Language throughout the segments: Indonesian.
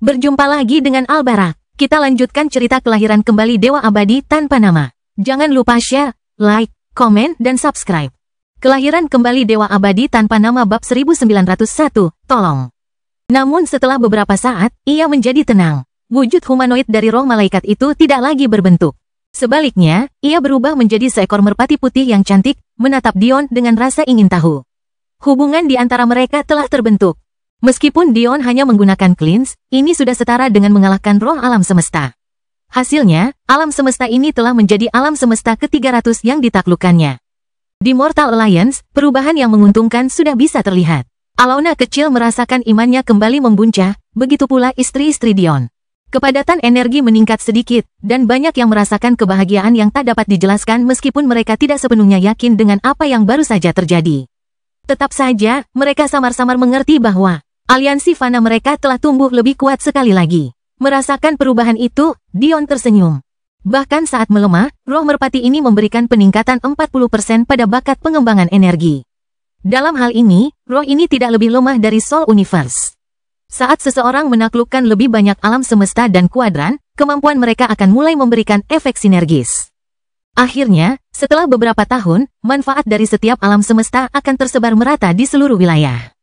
Berjumpa lagi dengan Albarak. Kita lanjutkan cerita kelahiran kembali Dewa Abadi tanpa nama. Jangan lupa share, like, komen, dan subscribe. Kelahiran kembali Dewa Abadi tanpa nama bab 1901, tolong. Namun setelah beberapa saat, ia menjadi tenang. Wujud humanoid dari roh malaikat itu tidak lagi berbentuk. Sebaliknya, ia berubah menjadi seekor merpati putih yang cantik, menatap Dion dengan rasa ingin tahu. Hubungan di antara mereka telah terbentuk. Meskipun Dion hanya menggunakan cleanse, ini sudah setara dengan mengalahkan roh alam semesta. Hasilnya, alam semesta ini telah menjadi alam semesta ke-300 yang ditaklukkannya. Di Mortal Alliance, perubahan yang menguntungkan sudah bisa terlihat. Alona kecil merasakan imannya kembali membuncah, begitu pula istri-istri Dion. Kepadatan energi meningkat sedikit, dan banyak yang merasakan kebahagiaan yang tak dapat dijelaskan meskipun mereka tidak sepenuhnya yakin dengan apa yang baru saja terjadi. Tetap saja, mereka samar-samar mengerti bahwa aliansi fana mereka telah tumbuh lebih kuat sekali lagi. Merasakan perubahan itu, Dion tersenyum. Bahkan saat melemah, roh merpati ini memberikan peningkatan 40% pada bakat pengembangan energi. Dalam hal ini, roh ini tidak lebih lemah dari Soul Universe. Saat seseorang menaklukkan lebih banyak alam semesta dan kuadran, kemampuan mereka akan mulai memberikan efek sinergis. Akhirnya, setelah beberapa tahun, manfaat dari setiap alam semesta akan tersebar merata di seluruh wilayah.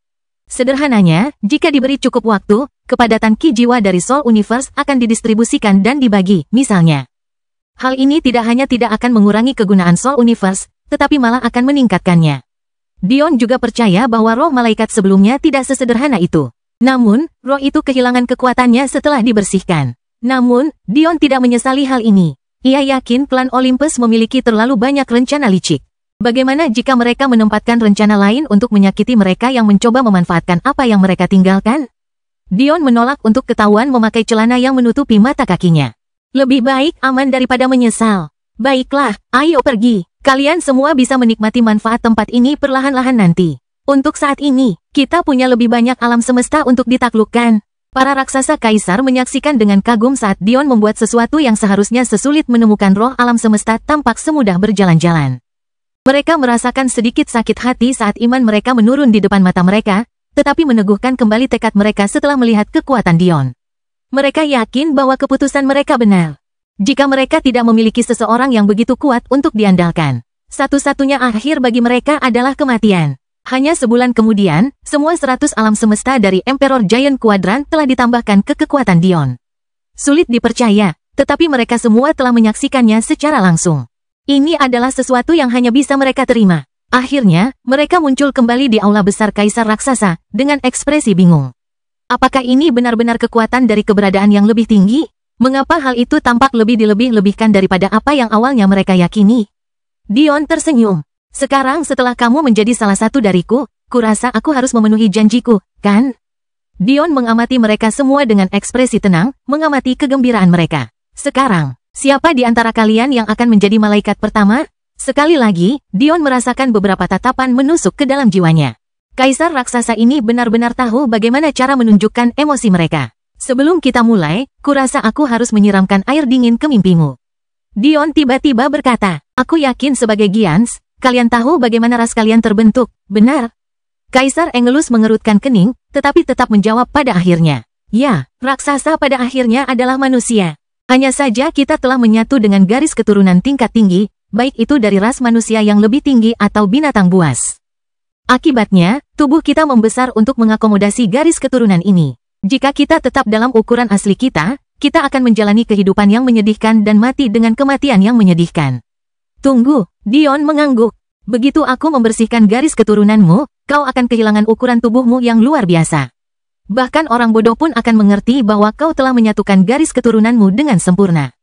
Sederhananya, jika diberi cukup waktu, kepadatan ki jiwa dari Soul Universe akan didistribusikan dan dibagi, misalnya. Hal ini tidak hanya tidak akan mengurangi kegunaan Soul Universe, tetapi malah akan meningkatkannya. Dion juga percaya bahwa roh malaikat sebelumnya tidak sesederhana itu. Namun, roh itu kehilangan kekuatannya setelah dibersihkan. Namun, Dion tidak menyesali hal ini. Ia yakin klan Olympus memiliki terlalu banyak rencana licik. Bagaimana jika mereka menempatkan rencana lain untuk menyakiti mereka yang mencoba memanfaatkan apa yang mereka tinggalkan? Dion menolak untuk ketahuan memakai celana yang menutupi mata kakinya. Lebih baik aman daripada menyesal. Baiklah, ayo pergi. Kalian semua bisa menikmati manfaat tempat ini perlahan-lahan nanti. Untuk saat ini, kita punya lebih banyak alam semesta untuk ditaklukkan. Para raksasa kaisar menyaksikan dengan kagum saat Dion membuat sesuatu yang seharusnya sesulit menemukan roh alam semesta tampak semudah berjalan-jalan. Mereka merasakan sedikit sakit hati saat iman mereka menurun di depan mata mereka, tetapi meneguhkan kembali tekad mereka setelah melihat kekuatan Dion. Mereka yakin bahwa keputusan mereka benar. Jika mereka tidak memiliki seseorang yang begitu kuat untuk diandalkan, satu-satunya akhir bagi mereka adalah kematian. Hanya sebulan kemudian, semua 100 alam semesta dari Emperor Giant Quadrant telah ditambahkan ke kekuatan Dion. Sulit dipercaya, tetapi mereka semua telah menyaksikannya secara langsung. Ini adalah sesuatu yang hanya bisa mereka terima. Akhirnya, mereka muncul kembali di aula besar Kaisar Raksasa, dengan ekspresi bingung. Apakah ini benar-benar kekuatan dari keberadaan yang lebih tinggi? Mengapa hal itu tampak lebih dilebih-lebihkan daripada apa yang awalnya mereka yakini? Dion tersenyum. Sekarang setelah kamu menjadi salah satu dariku, kurasa aku harus memenuhi janjiku, kan? Dion mengamati mereka semua dengan ekspresi tenang, mengamati kegembiraan mereka. Sekarang, siapa di antara kalian yang akan menjadi malaikat pertama? Sekali lagi, Dion merasakan beberapa tatapan menusuk ke dalam jiwanya. Kaisar raksasa ini benar-benar tahu bagaimana cara menunjukkan emosi mereka. Sebelum kita mulai, kurasa aku harus menyiramkan air dingin ke mimpimu. Dion tiba-tiba berkata, aku yakin sebagai Giants, kalian tahu bagaimana ras kalian terbentuk, benar? Kaisar Engelus mengerutkan kening, tetapi tetap menjawab pada akhirnya. Ya, raksasa pada akhirnya adalah manusia. Hanya saja kita telah menyatu dengan garis keturunan tingkat tinggi, baik itu dari ras manusia yang lebih tinggi atau binatang buas. Akibatnya, tubuh kita membesar untuk mengakomodasi garis keturunan ini. Jika kita tetap dalam ukuran asli kita akan menjalani kehidupan yang menyedihkan dan mati dengan kematian yang menyedihkan. Tunggu, Dion mengangguk. Begitu aku membersihkan garis keturunanmu, kau akan kehilangan ukuran tubuhmu yang luar biasa. Bahkan orang bodoh pun akan mengerti bahwa kau telah menyatukan garis keturunanmu dengan sempurna.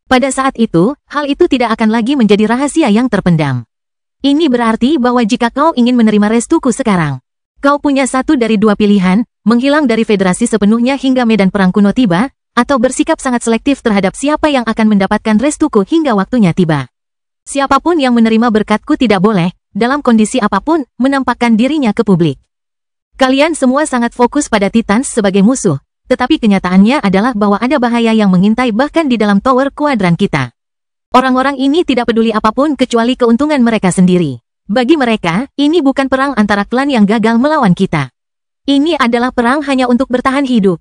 Pada saat itu, hal itu tidak akan lagi menjadi rahasia yang terpendam. Ini berarti bahwa jika kau ingin menerima restuku sekarang, kau punya satu dari dua pilihan, menghilang dari federasi sepenuhnya hingga medan perang kuno tiba, atau bersikap sangat selektif terhadap siapa yang akan mendapatkan restuku hingga waktunya tiba. Siapapun yang menerima berkatku tidak boleh, dalam kondisi apapun, menampakkan dirinya ke publik. Kalian semua sangat fokus pada Titans sebagai musuh, tetapi kenyataannya adalah bahwa ada bahaya yang mengintai bahkan di dalam tower kuadran kita. Orang-orang ini tidak peduli apapun kecuali keuntungan mereka sendiri. Bagi mereka, ini bukan perang antara klan yang gagal melawan kita. Ini adalah perang hanya untuk bertahan hidup.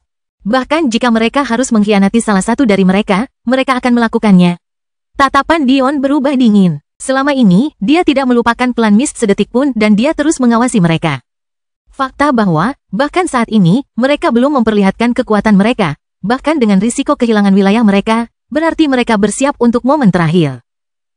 Bahkan jika mereka harus mengkhianati salah satu dari mereka, mereka akan melakukannya. Tatapan Dion berubah dingin. Selama ini, dia tidak melupakan klan Mist sedetik pun dan dia terus mengawasi mereka. Fakta bahwa, bahkan saat ini, mereka belum memperlihatkan kekuatan mereka, bahkan dengan risiko kehilangan wilayah mereka, berarti mereka bersiap untuk momen terakhir.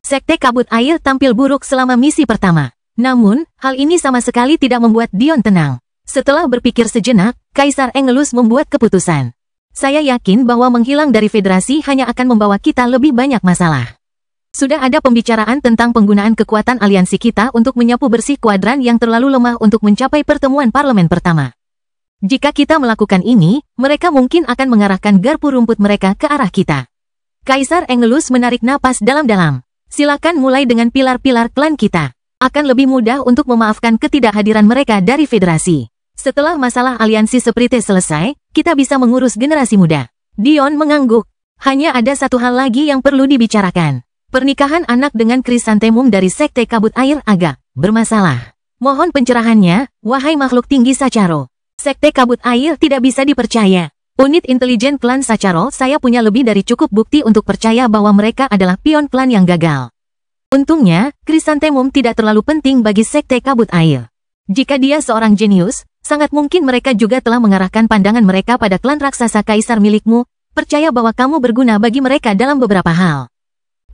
Sekte Kabut Air tampil buruk selama misi pertama. Namun, hal ini sama sekali tidak membuat Dion tenang. Setelah berpikir sejenak, Kaisar Engelus membuat keputusan. Saya yakin bahwa menghilang dari federasi hanya akan membawa kita lebih banyak masalah. Sudah ada pembicaraan tentang penggunaan kekuatan aliansi kita untuk menyapu bersih kuadran yang terlalu lemah untuk mencapai pertemuan parlemen pertama. Jika kita melakukan ini, mereka mungkin akan mengarahkan garpu rumput mereka ke arah kita. Kaisar Engelus menarik napas dalam-dalam. Silakan mulai dengan pilar-pilar klan kita. Akan lebih mudah untuk memaafkan ketidakhadiran mereka dari federasi. Setelah masalah aliansi Sprite selesai, kita bisa mengurus generasi muda. Dion mengangguk. Hanya ada satu hal lagi yang perlu dibicarakan. Pernikahan anak dengan Krisantemum dari Sekte Kabut Air agak bermasalah. Mohon pencerahannya, wahai makhluk tinggi Sacharo. Sekte Kabut Air tidak bisa dipercaya. Unit intelijen klan Sacharo, saya punya lebih dari cukup bukti untuk percaya bahwa mereka adalah pion klan yang gagal. Untungnya, Krisantemum tidak terlalu penting bagi Sekte Kabut Air. Jika dia seorang jenius, sangat mungkin mereka juga telah mengarahkan pandangan mereka pada klan raksasa kaisar milikmu, percaya bahwa kamu berguna bagi mereka dalam beberapa hal.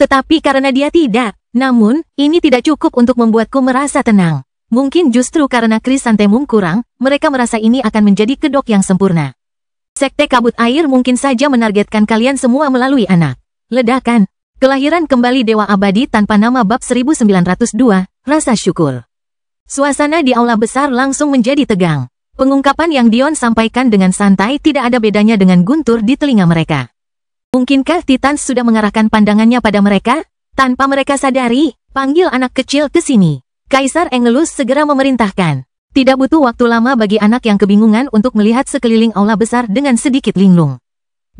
Tetapi karena dia tidak, namun, ini tidak cukup untuk membuatku merasa tenang. Mungkin justru karena Krisantemum kurang, mereka merasa ini akan menjadi kedok yang sempurna. Sekte Kabut Air mungkin saja menargetkan kalian semua melalui anak. Ledakan. Kelahiran kembali Dewa Abadi tanpa nama bab 1902, rasa syukur. Suasana di aula besar langsung menjadi tegang. Pengungkapan yang Dion sampaikan dengan santai tidak ada bedanya dengan guntur di telinga mereka. Mungkinkah Titans sudah mengarahkan pandangannya pada mereka? Tanpa mereka sadari, panggil anak kecil ke sini. Kaisar Engelus segera memerintahkan. Tidak butuh waktu lama bagi anak yang kebingungan untuk melihat sekeliling aula besar dengan sedikit linglung.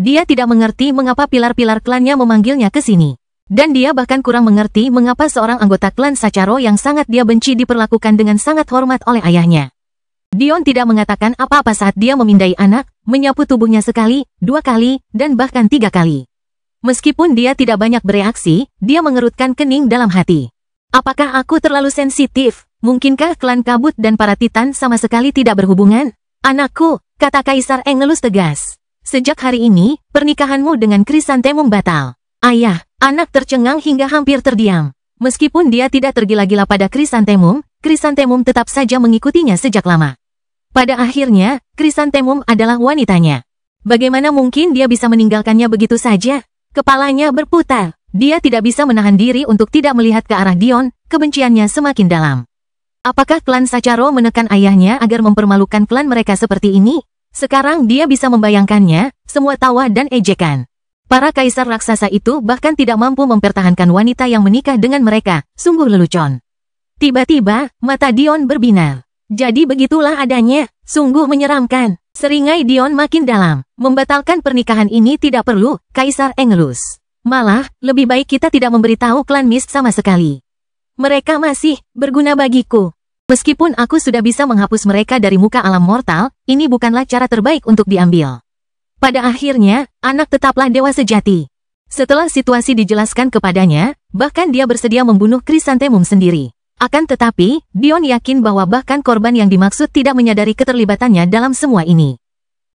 Dia tidak mengerti mengapa pilar-pilar klannya memanggilnya ke sini. Dan dia bahkan kurang mengerti mengapa seorang anggota klan Sacharo yang sangat dia benci diperlakukan dengan sangat hormat oleh ayahnya. Dion tidak mengatakan apa-apa saat dia memindai anak, menyapu tubuhnya sekali, 2 kali, dan bahkan 3 kali. Meskipun dia tidak banyak bereaksi, dia mengerutkan kening dalam hati. Apakah aku terlalu sensitif? Mungkinkah klan kabut dan para titan sama sekali tidak berhubungan? Anakku, kata Kaisar Engelus tegas. Sejak hari ini, pernikahanmu dengan Krisantemum batal. Ayah, anak tercengang hingga hampir terdiam. Meskipun dia tidak tergila-gila pada Krisantemum, Krisantemum tetap saja mengikutinya sejak lama. Pada akhirnya, Krisantemum adalah wanitanya. Bagaimana mungkin dia bisa meninggalkannya begitu saja? Kepalanya berputar. Dia tidak bisa menahan diri untuk tidak melihat ke arah Dion, kebenciannya semakin dalam. Apakah klan Sacharo menekan ayahnya agar mempermalukan klan mereka seperti ini? Sekarang dia bisa membayangkannya, semua tawa dan ejekan. Para kaisar raksasa itu bahkan tidak mampu mempertahankan wanita yang menikah dengan mereka, sungguh lelucon. Tiba-tiba, mata Dion berbinar. Jadi begitulah adanya, sungguh menyeramkan. Seringai Dion makin dalam. Membatalkan pernikahan ini tidak perlu, Kaisar Engelus. Malah, lebih baik kita tidak memberitahu klan Mist sama sekali. Mereka masih berguna bagiku. Meskipun aku sudah bisa menghapus mereka dari muka alam mortal, ini bukanlah cara terbaik untuk diambil. Pada akhirnya, anak tetaplah dewa sejati. Setelah situasi dijelaskan kepadanya, bahkan dia bersedia membunuh Krisantemum sendiri. Akan tetapi, Dion yakin bahwa bahkan korban yang dimaksud tidak menyadari keterlibatannya dalam semua ini.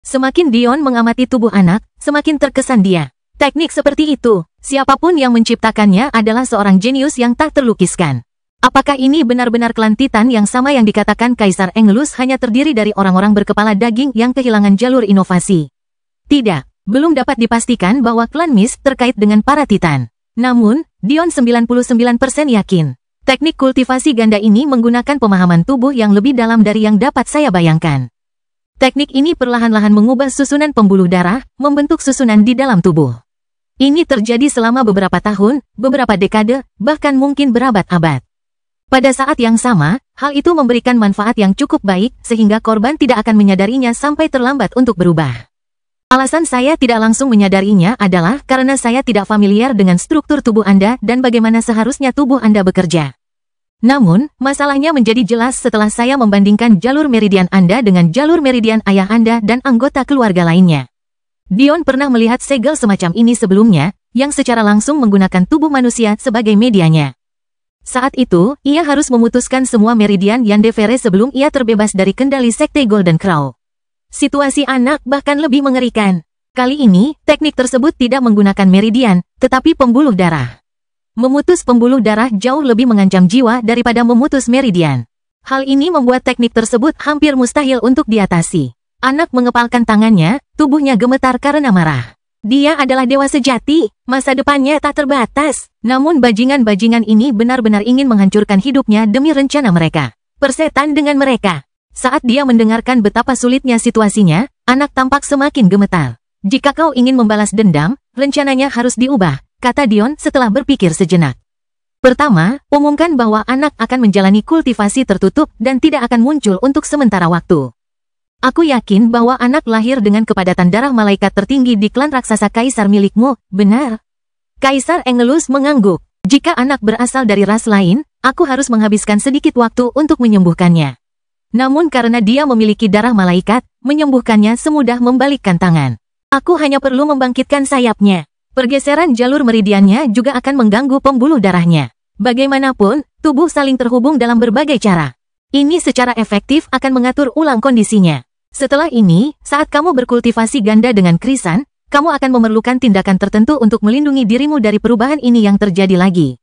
Semakin Dion mengamati tubuh anak, semakin terkesan dia. Teknik seperti itu, siapapun yang menciptakannya adalah seorang jenius yang tak terlukiskan. Apakah ini benar-benar klan Titan yang sama yang dikatakan Kaisar Engelus hanya terdiri dari orang-orang berkepala daging yang kehilangan jalur inovasi? Tidak, belum dapat dipastikan bahwa klan Mist terkait dengan para Titan. Namun, Dion 99% yakin. Teknik kultivasi ganda ini menggunakan pemahaman tubuh yang lebih dalam dari yang dapat saya bayangkan. Teknik ini perlahan-lahan mengubah susunan pembuluh darah, membentuk susunan di dalam tubuh. Ini terjadi selama beberapa tahun, beberapa dekade, bahkan mungkin berabad-abad. Pada saat yang sama, hal itu memberikan manfaat yang cukup baik, sehingga korban tidak akan menyadarinya sampai terlambat untuk berubah. Alasan saya tidak langsung menyadarinya adalah karena saya tidak familiar dengan struktur tubuh Anda dan bagaimana seharusnya tubuh Anda bekerja. Namun, masalahnya menjadi jelas setelah saya membandingkan jalur meridian Anda dengan jalur meridian ayah Anda dan anggota keluarga lainnya. Dion pernah melihat segel semacam ini sebelumnya, yang secara langsung menggunakan tubuh manusia sebagai medianya. Saat itu, ia harus memutuskan semua meridian Yandere sebelum ia terbebas dari kendali Sekte Golden Crow. Situasi anak bahkan lebih mengerikan. Kali ini, teknik tersebut tidak menggunakan meridian, tetapi pembuluh darah. Memutus pembuluh darah jauh lebih mengancam jiwa daripada memutus meridian. Hal ini membuat teknik tersebut hampir mustahil untuk diatasi. Anak mengepalkan tangannya, tubuhnya gemetar karena marah. Dia adalah dewa sejati, masa depannya tak terbatas. Namun bajingan-bajingan ini benar-benar ingin menghancurkan hidupnya demi rencana mereka. Persetan dengan mereka. Saat dia mendengarkan betapa sulitnya situasinya, anak tampak semakin gemetar. Jika kau ingin membalas dendam, rencananya harus diubah, kata Dion setelah berpikir sejenak. Pertama, umumkan bahwa anak akan menjalani kultivasi tertutup dan tidak akan muncul untuk sementara waktu. Aku yakin bahwa anak lahir dengan kepadatan darah malaikat tertinggi di klan raksasa kaisar milikmu, benar? Kaisar Engelus mengangguk. Jika anak berasal dari ras lain, aku harus menghabiskan sedikit waktu untuk menyembuhkannya. Namun karena dia memiliki darah malaikat, menyembuhkannya semudah membalikkan tangan. Aku hanya perlu membangkitkan sayapnya. Pergeseran jalur meridiannya juga akan mengganggu pembuluh darahnya. Bagaimanapun, tubuh saling terhubung dalam berbagai cara. Ini secara efektif akan mengatur ulang kondisinya. Setelah ini, saat kamu berkultivasi ganda dengan Krisan, kamu akan memerlukan tindakan tertentu untuk melindungi dirimu dari perubahan ini yang terjadi lagi.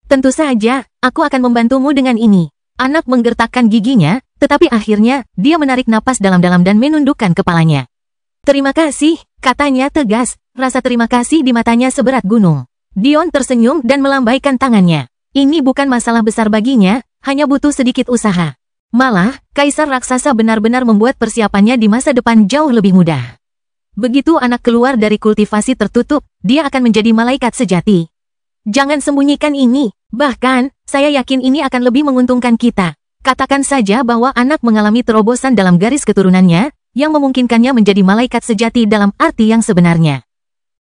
Tentu saja, aku akan membantumu dengan ini. Anak menggertakkan giginya, tetapi akhirnya, dia menarik napas dalam-dalam dan menundukkan kepalanya. Terima kasih, katanya tegas, rasa terima kasih di matanya seberat gunung. Dion tersenyum dan melambaikan tangannya. Ini bukan masalah besar baginya, hanya butuh sedikit usaha. Malah, kaisar raksasa benar-benar membuat persiapannya di masa depan jauh lebih mudah. Begitu anak keluar dari kultivasi tertutup, dia akan menjadi malaikat sejati. Jangan sembunyikan ini, bahkan, saya yakin ini akan lebih menguntungkan kita. Katakan saja bahwa anak mengalami terobosan dalam garis keturunannya, yang memungkinkannya menjadi malaikat sejati dalam arti yang sebenarnya.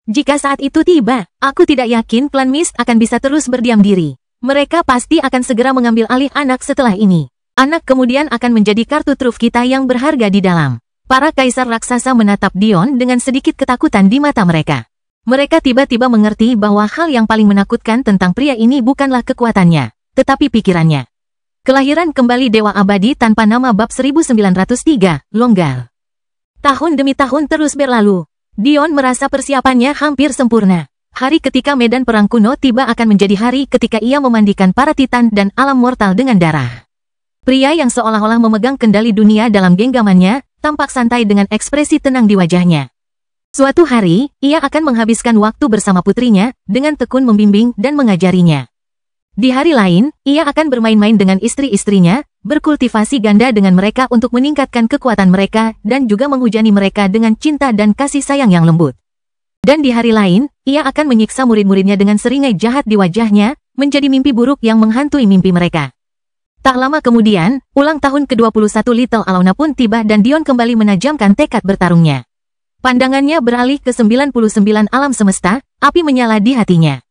Jika saat itu tiba, aku tidak yakin klan Mist akan bisa terus berdiam diri. Mereka pasti akan segera mengambil alih anak setelah ini. Anak kemudian akan menjadi kartu truf kita yang berharga di dalam. Para kaisar raksasa menatap Dion dengan sedikit ketakutan di mata mereka. Mereka tiba-tiba mengerti bahwa hal yang paling menakutkan tentang pria ini bukanlah kekuatannya, tetapi pikirannya. Kelahiran kembali Dewa Abadi tanpa nama bab 1903, longgar. Tahun demi tahun terus berlalu. Dion merasa persiapannya hampir sempurna. Hari ketika medan perang kuno tiba akan menjadi hari ketika ia memandikan para titan dan alam mortal dengan darah. Pria yang seolah-olah memegang kendali dunia dalam genggamannya, tampak santai dengan ekspresi tenang di wajahnya. Suatu hari, ia akan menghabiskan waktu bersama putrinya, dengan tekun membimbing dan mengajarinya. Di hari lain, ia akan bermain-main dengan istri-istrinya, berkultivasi ganda dengan mereka untuk meningkatkan kekuatan mereka, dan juga menghujani mereka dengan cinta dan kasih sayang yang lembut. Dan di hari lain, ia akan menyiksa murid-muridnya dengan seringai jahat di wajahnya, menjadi mimpi buruk yang menghantui mimpi mereka. Tak lama kemudian, ulang tahun ke-21 Little Alona pun tiba dan Dion kembali menajamkan tekad bertarungnya. Pandangannya beralih ke 99 alam semesta, api menyala di hatinya.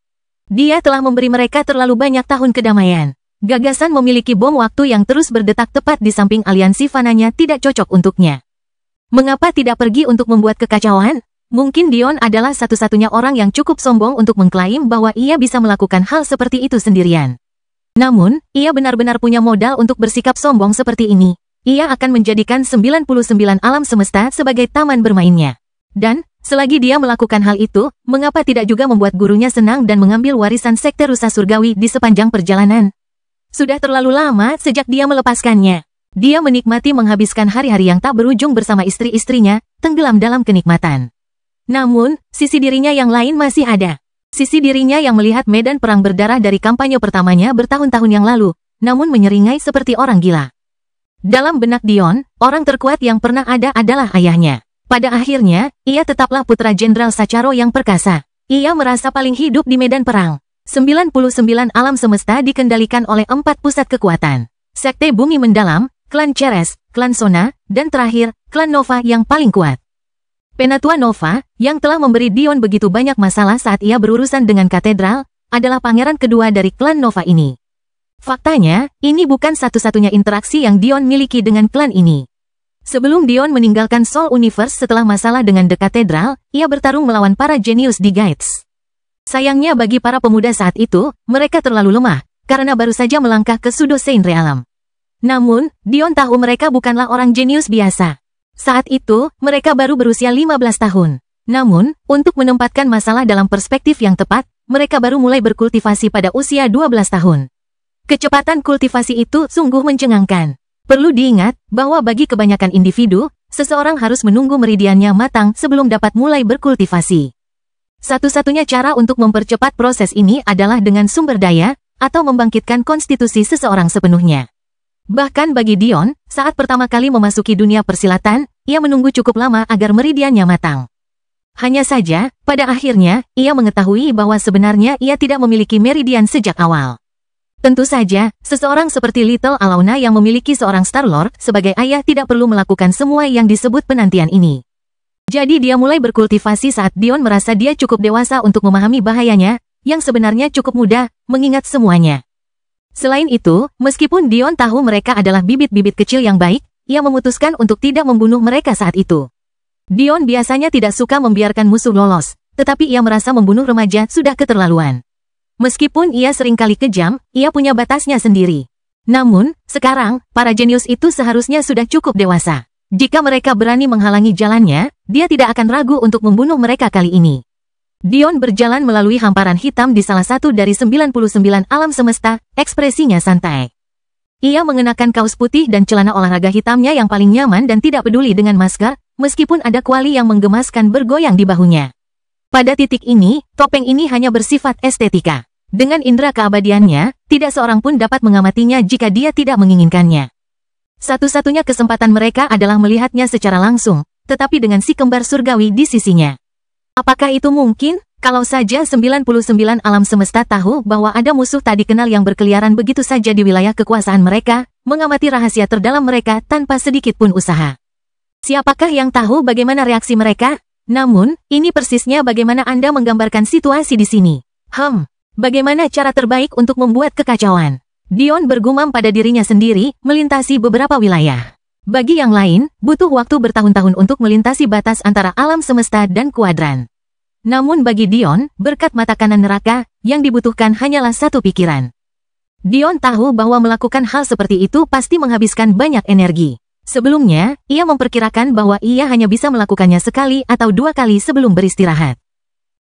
Dia telah memberi mereka terlalu banyak tahun kedamaian. Gagasan memiliki bom waktu yang terus berdetak tepat di samping aliansi fananya tidak cocok untuknya. Mengapa tidak pergi untuk membuat kekacauan? Mungkin Dion adalah satu-satunya orang yang cukup sombong untuk mengklaim bahwa ia bisa melakukan hal seperti itu sendirian. Namun, ia benar-benar punya modal untuk bersikap sombong seperti ini. Ia akan menjadikan 99 alam semesta sebagai taman bermainnya. Dan, selagi dia melakukan hal itu, mengapa tidak juga membuat gurunya senang dan mengambil warisan sekte rusa surgawi di sepanjang perjalanan? Sudah terlalu lama sejak dia melepaskannya. Dia menikmati menghabiskan hari-hari yang tak berujung bersama istri-istrinya, tenggelam dalam kenikmatan. Namun, sisi dirinya yang lain masih ada. Sisi dirinya yang melihat medan perang berdarah dari kampanye pertamanya bertahun-tahun yang lalu, namun menyeringai seperti orang gila. Dalam benak Dion, orang terkuat yang pernah ada adalah ayahnya. Pada akhirnya, ia tetaplah putra Jenderal Sacharo yang perkasa. Ia merasa paling hidup di medan perang. 99 alam semesta dikendalikan oleh 4 pusat kekuatan. Sekte Bumi Mendalam, Klan Ceres, Klan Sona, dan terakhir, Klan Nova yang paling kuat. Penatua Nova, yang telah memberi Dion begitu banyak masalah saat ia berurusan dengan katedral, adalah pangeran kedua dari klan Nova ini. Faktanya, ini bukan satu-satunya interaksi yang Dion miliki dengan klan ini. Sebelum Dion meninggalkan Soul Universe setelah masalah dengan The Cathedral, ia bertarung melawan para jenius di Gates. Sayangnya bagi para pemuda saat itu, mereka terlalu lemah, karena baru saja melangkah ke Pseudo Saint Realm. Namun, Dion tahu mereka bukanlah orang jenius biasa. Saat itu, mereka baru berusia 15 tahun. Namun, untuk menempatkan masalah dalam perspektif yang tepat, mereka baru mulai berkultivasi pada usia 12 tahun. Kecepatan kultivasi itu sungguh mencengangkan. Perlu diingat bahwa bagi kebanyakan individu, seseorang harus menunggu meridiannya matang sebelum dapat mulai berkultivasi. Satu-satunya cara untuk mempercepat proses ini adalah dengan sumber daya, atau membangkitkan konstitusi seseorang sepenuhnya. Bahkan bagi Dion, saat pertama kali memasuki dunia persilatan, ia menunggu cukup lama agar meridiannya matang. Hanya saja, pada akhirnya, ia mengetahui bahwa sebenarnya ia tidak memiliki meridian sejak awal. Tentu saja, seseorang seperti Little Alana yang memiliki seorang Star-Lord sebagai ayah tidak perlu melakukan semua yang disebut penantian ini. Jadi dia mulai berkultivasi saat Dion merasa dia cukup dewasa untuk memahami bahayanya, yang sebenarnya cukup mudah, mengingat semuanya. Selain itu, meskipun Dion tahu mereka adalah bibit-bibit kecil yang baik, ia memutuskan untuk tidak membunuh mereka saat itu. Dion biasanya tidak suka membiarkan musuh lolos, tetapi ia merasa membunuh remaja sudah keterlaluan. Meskipun ia seringkali kejam, ia punya batasnya sendiri. Namun, sekarang, para jenius itu seharusnya sudah cukup dewasa. Jika mereka berani menghalangi jalannya, dia tidak akan ragu untuk membunuh mereka kali ini. Dion berjalan melalui hamparan hitam di salah satu dari 99 alam semesta, ekspresinya santai. Ia mengenakan kaos putih dan celana olahraga hitamnya yang paling nyaman dan tidak peduli dengan masker, meskipun ada kuali yang menggemaskan bergoyang di bahunya. Pada titik ini, topeng ini hanya bersifat estetika. Dengan indera keabadiannya, tidak seorang pun dapat mengamatinya jika dia tidak menginginkannya. Satu-satunya kesempatan mereka adalah melihatnya secara langsung, tetapi dengan si kembar surgawi di sisinya. Apakah itu mungkin? Kalau saja 99 alam semesta tahu bahwa ada musuh tak dikenal yang berkeliaran begitu saja di wilayah kekuasaan mereka, mengamati rahasia terdalam mereka tanpa sedikit pun usaha. Siapakah yang tahu bagaimana reaksi mereka? Namun, ini persisnya bagaimana Anda menggambarkan situasi di sini. Bagaimana cara terbaik untuk membuat kekacauan? Dion bergumam pada dirinya sendiri, melintasi beberapa wilayah. Bagi yang lain, butuh waktu bertahun-tahun untuk melintasi batas antara alam semesta dan kuadran. Namun bagi Dion, berkat mata kanan neraka, yang dibutuhkan hanyalah satu pikiran. Dion tahu bahwa melakukan hal seperti itu pasti menghabiskan banyak energi. Sebelumnya, ia memperkirakan bahwa ia hanya bisa melakukannya sekali atau 2 kali sebelum beristirahat.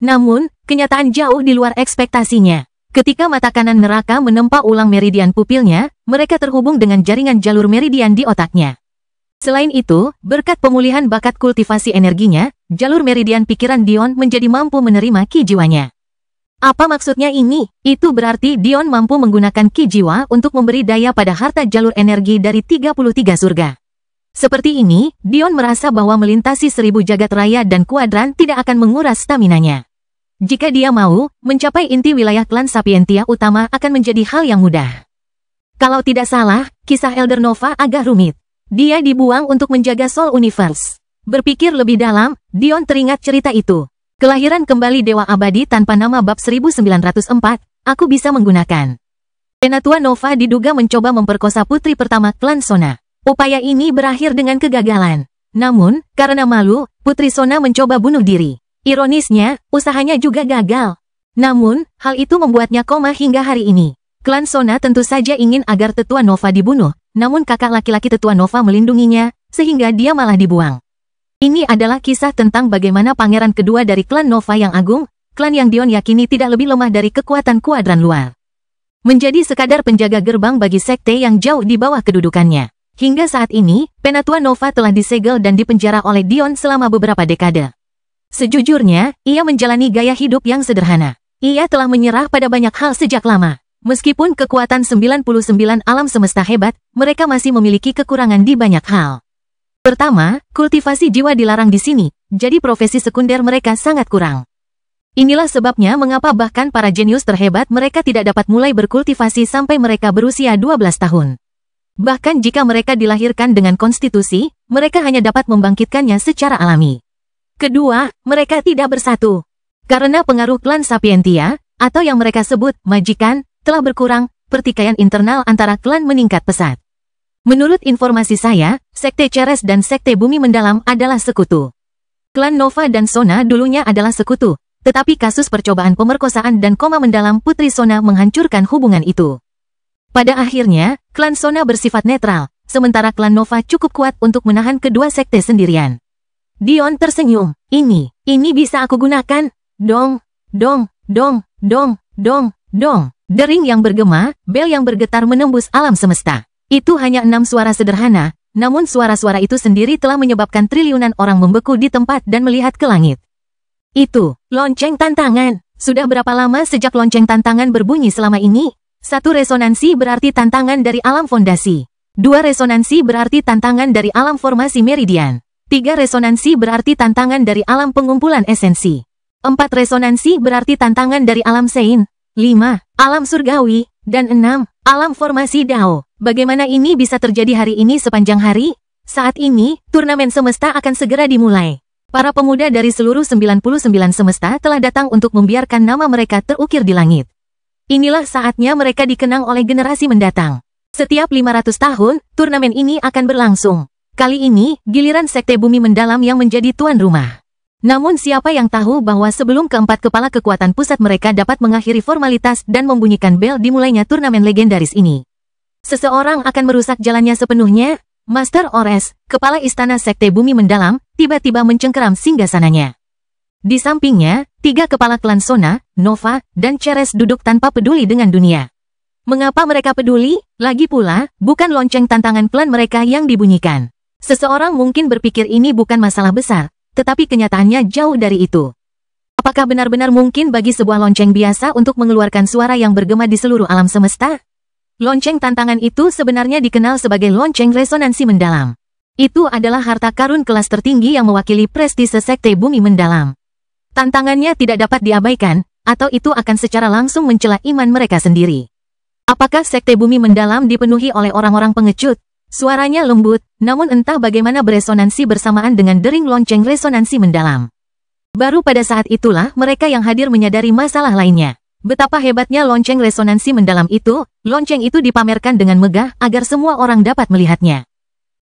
Namun, kenyataan jauh di luar ekspektasinya. Ketika mata kanan neraka menempa ulang meridian pupilnya, mereka terhubung dengan jaringan jalur meridian di otaknya. Selain itu, berkat pemulihan bakat kultivasi energinya, jalur meridian pikiran Dion menjadi mampu menerima ki jiwanya. Apa maksudnya ini? Itu berarti Dion mampu menggunakan ki jiwa untuk memberi daya pada harta jalur energi dari 33 surga. Seperti ini, Dion merasa bahwa melintasi 1000 jagat raya dan kuadran tidak akan menguras staminanya. Jika dia mau, mencapai inti wilayah klan Sapientia utama akan menjadi hal yang mudah. Kalau tidak salah, kisah Elder Nova agak rumit. Dia dibuang untuk menjaga Soul Universe. Berpikir lebih dalam, Dion teringat cerita itu. Kelahiran kembali Dewa Abadi tanpa nama bab 1904, aku bisa menggunakan. Penatua Nova diduga mencoba memperkosa putri pertama klan Sona. Upaya ini berakhir dengan kegagalan. Namun, karena malu, Putri Sona mencoba bunuh diri. Ironisnya, usahanya juga gagal. Namun, hal itu membuatnya koma hingga hari ini. Klan Sona tentu saja ingin agar tetua Nova dibunuh, namun kakak laki-laki tetua Nova melindunginya, sehingga dia malah dibuang. Ini adalah kisah tentang bagaimana pangeran kedua dari klan Nova yang agung, klan yang Dion yakini tidak lebih lemah dari kekuatan kuadran luar. Menjadi sekadar penjaga gerbang bagi sekte yang jauh di bawah kedudukannya. Hingga saat ini, Penatua Nova telah disegel dan dipenjara oleh Dion selama beberapa dekade. Sejujurnya, ia menjalani gaya hidup yang sederhana. Ia telah menyerah pada banyak hal sejak lama. Meskipun kekuatan 99 alam semesta hebat, mereka masih memiliki kekurangan di banyak hal. Pertama, kultivasi jiwa dilarang di sini, jadi profesi sekunder mereka sangat kurang. Inilah sebabnya mengapa bahkan para jenius terhebat mereka tidak dapat mulai berkultivasi sampai mereka berusia 12 tahun. Bahkan jika mereka dilahirkan dengan konstitusi, mereka hanya dapat membangkitkannya secara alami. Kedua, mereka tidak bersatu. Karena pengaruh klan Sapientia, atau yang mereka sebut majikan, telah berkurang, pertikaian internal antara klan meningkat pesat. Menurut informasi saya, Sekte Ceres dan Sekte Bumi Mendalam adalah sekutu. Klan Nova dan Sona dulunya adalah sekutu, tetapi kasus percobaan pemerkosaan dan koma mendalam Putri Sona menghancurkan hubungan itu. Pada akhirnya, klan Sona bersifat netral, sementara klan Nova cukup kuat untuk menahan kedua sekte sendirian. Dion tersenyum. Ini bisa aku gunakan. Dong, dong, dong, dong, dong, dong. Dering yang bergema, bel yang bergetar menembus alam semesta. Itu hanya 6 suara sederhana, namun suara-suara itu sendiri telah menyebabkan triliunan orang membeku di tempat dan melihat ke langit. Itu, lonceng tantangan. Sudah berapa lama sejak lonceng tantangan berbunyi selama ini? 1 resonansi berarti tantangan dari alam fondasi. 2 resonansi berarti tantangan dari alam formasi meridian. 3 resonansi berarti tantangan dari alam pengumpulan esensi. 4 resonansi berarti tantangan dari alam sein. 5, alam surgawi. Dan 6, alam formasi Dao. Bagaimana ini bisa terjadi hari ini sepanjang hari? Saat ini, turnamen semesta akan segera dimulai. Para pemuda dari seluruh 99 semesta telah datang untuk membiarkan nama mereka terukir di langit. Inilah saatnya mereka dikenang oleh generasi mendatang. Setiap 500 tahun, turnamen ini akan berlangsung. Kali ini, giliran Sekte Bumi Mendalam yang menjadi tuan rumah. Namun siapa yang tahu bahwa sebelum keempat kepala kekuatan pusat mereka dapat mengakhiri formalitas dan membunyikan bel dimulainya turnamen legendaris ini. Seseorang akan merusak jalannya sepenuhnya. Master Ores, kepala istana Sekte Bumi Mendalam, tiba-tiba mencengkeram singgasananya. Di sampingnya, 3 kepala klan Sona, Nova, dan Ceres duduk tanpa peduli dengan dunia. Mengapa mereka peduli? Lagi pula, bukan lonceng tantangan klan mereka yang dibunyikan. Seseorang mungkin berpikir ini bukan masalah besar, tetapi kenyataannya jauh dari itu. Apakah benar-benar mungkin bagi sebuah lonceng biasa untuk mengeluarkan suara yang bergema di seluruh alam semesta? Lonceng tantangan itu sebenarnya dikenal sebagai lonceng resonansi mendalam. Itu adalah harta karun kelas tertinggi yang mewakili prestise Sekte Bumi Mendalam. Tantangannya tidak dapat diabaikan, atau itu akan secara langsung mencela iman mereka sendiri. Apakah Sekte Bumi Mendalam dipenuhi oleh orang-orang pengecut? Suaranya lembut, namun entah bagaimana beresonansi bersamaan dengan dering lonceng resonansi mendalam. Baru pada saat itulah mereka yang hadir menyadari masalah lainnya. Betapa hebatnya lonceng resonansi mendalam itu, lonceng itu dipamerkan dengan megah agar semua orang dapat melihatnya.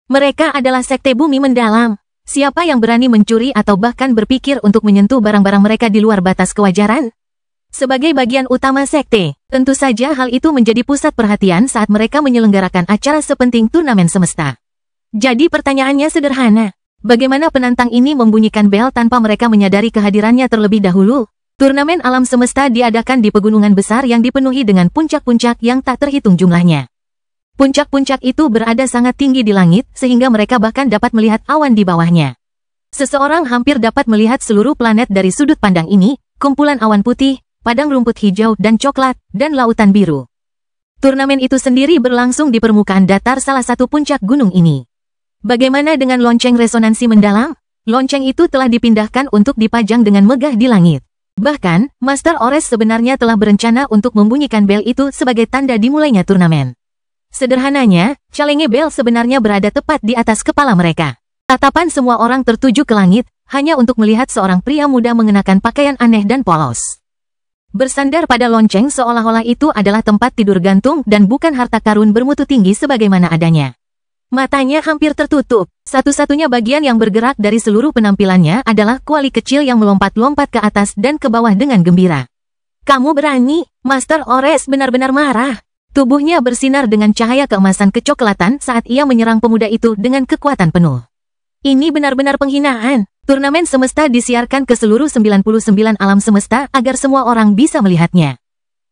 Mereka adalah Sekte Bumi Mendalam. Siapa yang berani mencuri atau bahkan berpikir untuk menyentuh barang-barang mereka di luar batas kewajaran? Sebagai bagian utama sekte, tentu saja hal itu menjadi pusat perhatian saat mereka menyelenggarakan acara sepenting turnamen semesta. Jadi pertanyaannya sederhana, bagaimana penantang ini membunyikan bel tanpa mereka menyadari kehadirannya terlebih dahulu? Turnamen alam semesta diadakan di pegunungan besar yang dipenuhi dengan puncak-puncak yang tak terhitung jumlahnya. Puncak-puncak itu berada sangat tinggi di langit sehingga mereka bahkan dapat melihat awan di bawahnya. Seseorang hampir dapat melihat seluruh planet dari sudut pandang ini, kumpulan awan putih, padang rumput hijau dan coklat, dan lautan biru. Turnamen itu sendiri berlangsung di permukaan datar salah satu puncak gunung ini. Bagaimana dengan lonceng resonansi mendalam? Lonceng itu telah dipindahkan untuk dipajang dengan megah di langit. Bahkan, Master Ores sebenarnya telah berencana untuk membunyikan bel itu sebagai tanda dimulainya turnamen. Sederhananya, calenge bel sebenarnya berada tepat di atas kepala mereka. Tatapan semua orang tertuju ke langit, hanya untuk melihat seorang pria muda mengenakan pakaian aneh dan polos. Bersandar pada lonceng seolah-olah itu adalah tempat tidur gantung dan bukan harta karun bermutu tinggi sebagaimana adanya. Matanya hampir tertutup, satu-satunya bagian yang bergerak dari seluruh penampilannya adalah kuali kecil yang melompat-lompat ke atas dan ke bawah dengan gembira. Kamu berani? Master Ores benar-benar marah. Tubuhnya bersinar dengan cahaya keemasan kecoklatan saat ia menyerang pemuda itu dengan kekuatan penuh. Ini benar-benar penghinaan. Turnamen semesta disiarkan ke seluruh 99 alam semesta agar semua orang bisa melihatnya.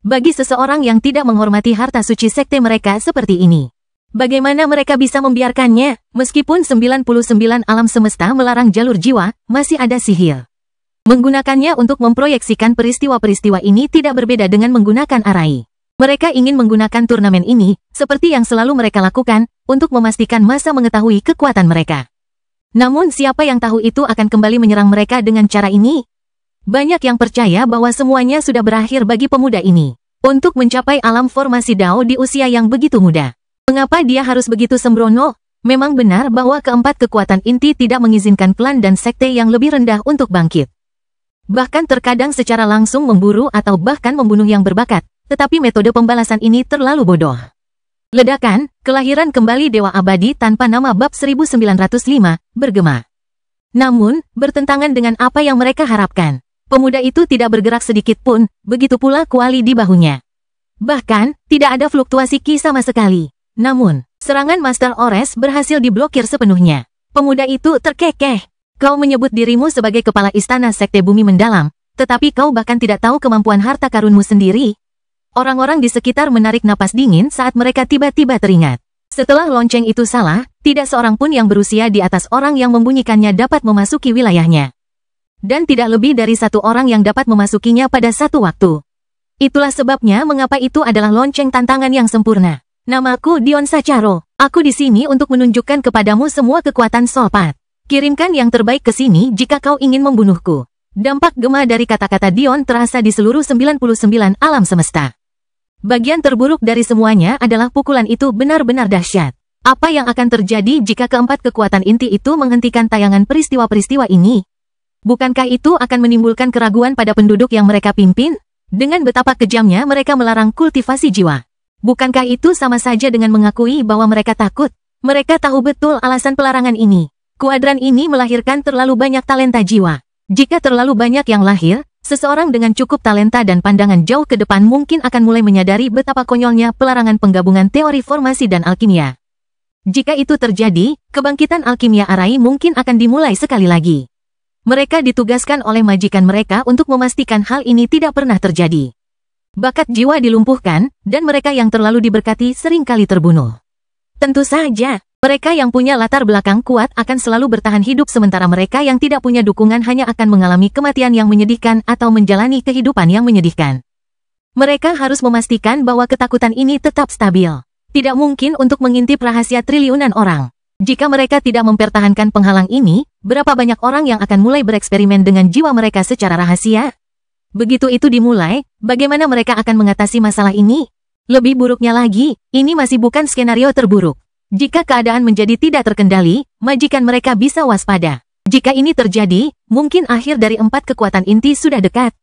Bagi seseorang yang tidak menghormati harta suci sekte mereka seperti ini, bagaimana mereka bisa membiarkannya? Meskipun 99 alam semesta melarang jalur jiwa, masih ada sihir. Menggunakannya untuk memproyeksikan peristiwa-peristiwa ini tidak berbeda dengan menggunakan arai. Mereka ingin menggunakan turnamen ini, seperti yang selalu mereka lakukan, untuk memastikan masa mengetahui kekuatan mereka. Namun siapa yang tahu itu akan kembali menyerang mereka dengan cara ini? Banyak yang percaya bahwa semuanya sudah berakhir bagi pemuda ini. Untuk mencapai alam formasi Dao di usia yang begitu muda. Mengapa dia harus begitu sembrono? Memang benar bahwa keempat kekuatan inti tidak mengizinkan klan dan sekte yang lebih rendah untuk bangkit. Bahkan terkadang secara langsung memburu atau bahkan membunuh yang berbakat. Tetapi metode pembalasan ini terlalu bodoh. Ledakan, kelahiran kembali Dewa Abadi tanpa nama bab 1905, bergema. Namun, bertentangan dengan apa yang mereka harapkan. Pemuda itu tidak bergerak sedikit pun, begitu pula kuali di bahunya. Bahkan, tidak ada fluktuasi ki sama sekali. Namun, serangan Master Ores berhasil diblokir sepenuhnya. Pemuda itu terkekeh. Kau menyebut dirimu sebagai kepala istana Sekte Bumi Mendalam, tetapi kau bahkan tidak tahu kemampuan harta karunmu sendiri. Orang-orang di sekitar menarik napas dingin saat mereka tiba-tiba teringat. Setelah lonceng itu salah, tidak seorang pun yang berusia di atas orang yang membunyikannya dapat memasuki wilayahnya. Dan tidak lebih dari satu orang yang dapat memasukinya pada satu waktu. Itulah sebabnya mengapa itu adalah lonceng tantangan yang sempurna. Namaku Dion Sacharo. Aku di sini untuk menunjukkan kepadamu semua kekuatan Solpat. Kirimkan yang terbaik ke sini jika kau ingin membunuhku. Dampak gema dari kata-kata Dion terasa di seluruh 99 alam semesta. Bagian terburuk dari semuanya adalah pukulan itu benar-benar dahsyat. Apa yang akan terjadi jika keempat kekuatan inti itu menghentikan tayangan peristiwa-peristiwa ini? Bukankah itu akan menimbulkan keraguan pada penduduk yang mereka pimpin? Dengan betapa kejamnya mereka melarang kultivasi jiwa. Bukankah itu sama saja dengan mengakui bahwa mereka takut? Mereka tahu betul alasan pelarangan ini. Kuadran ini melahirkan terlalu banyak talenta jiwa. Jika terlalu banyak yang lahir, seseorang dengan cukup talenta dan pandangan jauh ke depan mungkin akan mulai menyadari betapa konyolnya pelarangan penggabungan teori formasi dan alkimia. Jika itu terjadi, kebangkitan alkimia Arai mungkin akan dimulai sekali lagi. Mereka ditugaskan oleh majikan mereka untuk memastikan hal ini tidak pernah terjadi. Bakat jiwa dilumpuhkan, dan mereka yang terlalu diberkati seringkali terbunuh. Tentu saja, mereka yang punya latar belakang kuat akan selalu bertahan hidup sementara mereka yang tidak punya dukungan hanya akan mengalami kematian yang menyedihkan atau menjalani kehidupan yang menyedihkan. Mereka harus memastikan bahwa ketakutan ini tetap stabil. Tidak mungkin untuk mengintip rahasia triliunan orang. Jika mereka tidak mempertahankan penghalang ini, berapa banyak orang yang akan mulai bereksperimen dengan jiwa mereka secara rahasia? Begitu itu dimulai, bagaimana mereka akan mengatasi masalah ini? Lebih buruknya lagi, ini masih bukan skenario terburuk. Jika keadaan menjadi tidak terkendali, majikan mereka bisa waspada. Jika ini terjadi, mungkin akhir dari 4 kekuatan inti sudah dekat.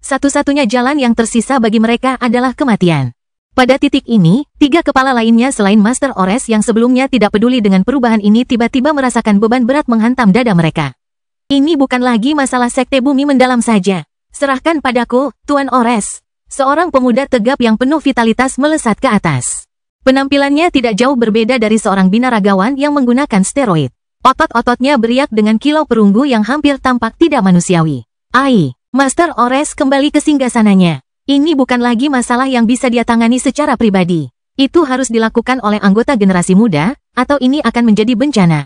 Satu-satunya jalan yang tersisa bagi mereka adalah kematian. Pada titik ini, 3 kepala lainnya selain Master Ores yang sebelumnya tidak peduli dengan perubahan ini tiba-tiba merasakan beban berat menghantam dada mereka. Ini bukan lagi masalah Sekte Bumi Mendalam saja. Serahkan padaku, Tuan Ores. Seorang pemuda tegap yang penuh vitalitas melesat ke atas. Penampilannya tidak jauh berbeda dari seorang binaragawan yang menggunakan steroid. Otot-ototnya beriak dengan kilau perunggu yang hampir tampak tidak manusiawi. Ai, Master Ores kembali ke singgasananya. Ini bukan lagi masalah yang bisa dia tangani secara pribadi. Itu harus dilakukan oleh anggota generasi muda, atau ini akan menjadi bencana.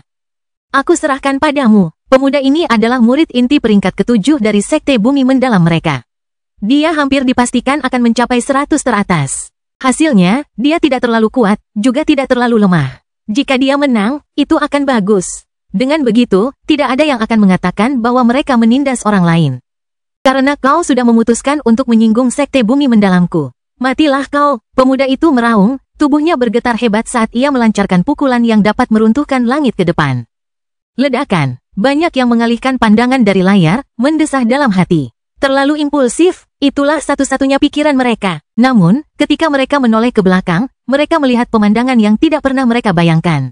Aku serahkan padamu. Pemuda ini adalah murid inti peringkat ke-7 dari Sekte Bumi Mendalam mereka. Dia hampir dipastikan akan mencapai 100 teratas. Hasilnya, dia tidak terlalu kuat, juga tidak terlalu lemah. Jika dia menang, itu akan bagus. Dengan begitu, tidak ada yang akan mengatakan bahwa mereka menindas orang lain. Karena kau sudah memutuskan untuk menyinggung Sekte Bumi Mendalamku. Matilah kau, pemuda itu meraung, tubuhnya bergetar hebat saat ia melancarkan pukulan yang dapat meruntuhkan langit ke depan. Ledakan. Banyak yang mengalihkan pandangan dari layar, mendesah dalam hati. Terlalu impulsif, itulah satu-satunya pikiran mereka. Namun, ketika mereka menoleh ke belakang, mereka melihat pemandangan yang tidak pernah mereka bayangkan.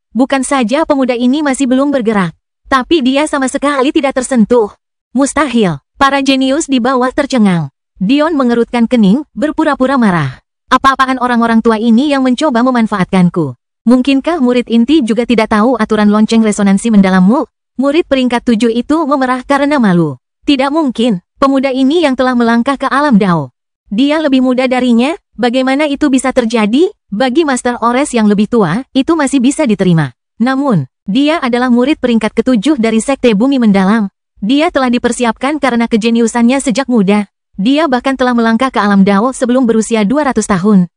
Bukan saja pemuda ini masih belum bergerak, tapi dia sama sekali tidak tersentuh. Mustahil, para jenius di bawah tercengang. Dion mengerutkan kening, berpura-pura marah. Apa-apaan orang-orang tua ini yang mencoba memanfaatkanku? Mungkinkah murid inti juga tidak tahu aturan lonceng resonansi mendalammu? Murid peringkat 7 itu memerah karena malu. Tidak mungkin, pemuda ini yang telah melangkah ke alam Dao. Dia lebih muda darinya, bagaimana itu bisa terjadi? Bagi Master Ores yang lebih tua, itu masih bisa diterima. Namun, dia adalah murid peringkat ke-7 dari Sekte Bumi Mendalam. Dia telah dipersiapkan karena kejeniusannya sejak muda. Dia bahkan telah melangkah ke alam Dao sebelum berusia 200 tahun.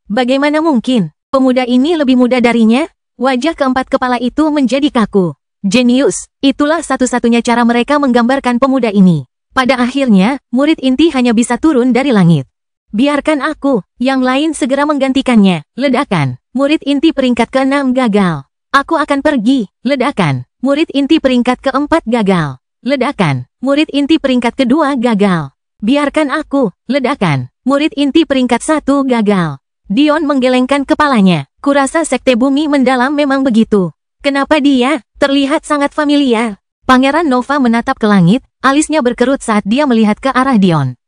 Bagaimana mungkin? Pemuda ini lebih muda darinya? Wajah keempat kepala itu menjadi kaku. Jenius, itulah satu-satunya cara mereka menggambarkan pemuda ini. Pada akhirnya, murid inti hanya bisa turun dari langit. Biarkan aku, yang lain segera menggantikannya. Ledakan, murid inti peringkat ke-6 gagal. Aku akan pergi. Ledakan, murid inti peringkat ke-4 gagal. Ledakan, murid inti peringkat ke-2 gagal. Biarkan aku. Ledakan, murid inti peringkat 1 gagal. Dion menggelengkan kepalanya. Kurasa sekte bumi mendalam memang begitu. Kenapa dia terlihat sangat familiar? Pangeran Nova menatap ke langit, alisnya berkerut saat dia melihat ke arah Dion.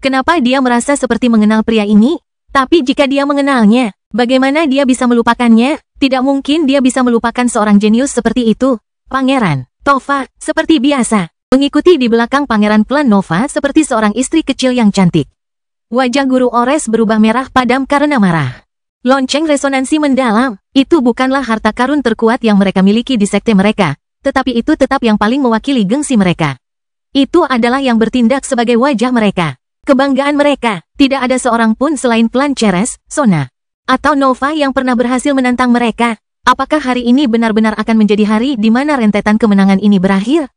Kenapa dia merasa seperti mengenal pria ini? Tapi jika dia mengenalnya, bagaimana dia bisa melupakannya? Tidak mungkin dia bisa melupakan seorang jenius seperti itu. Pangeran Tova, seperti biasa, mengikuti di belakang Pangeran Klan Nova seperti seorang istri kecil yang cantik. Wajah Guru Ores berubah merah padam karena marah. Lonceng resonansi mendalam, itu bukanlah harta karun terkuat yang mereka miliki di sekte mereka, tetapi itu tetap yang paling mewakili gengsi mereka. Itu adalah yang bertindak sebagai wajah mereka. Kebanggaan mereka, tidak ada seorang pun selain klan Ceres, Sona, atau Nova yang pernah berhasil menantang mereka. Apakah hari ini benar-benar akan menjadi hari di mana rentetan kemenangan ini berakhir?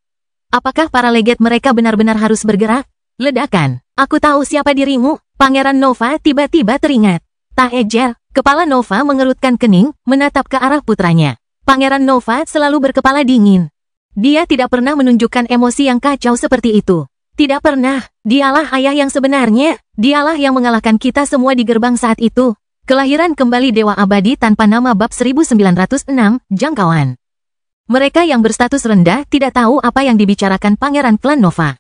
Apakah para legend mereka benar-benar harus bergerak? Ledakan, aku tahu siapa dirimu, Pangeran Nova tiba-tiba teringat. Tak ejer, kepala Nova mengerutkan kening, menatap ke arah putranya. Pangeran Nova selalu berkepala dingin. Dia tidak pernah menunjukkan emosi yang kacau seperti itu. Tidak pernah, dialah ayah yang sebenarnya, dialah yang mengalahkan kita semua di gerbang saat itu. Kelahiran kembali Dewa Abadi tanpa nama bab 1906, jangkauan. Mereka yang berstatus rendah tidak tahu apa yang dibicarakan Pangeran Klan Nova.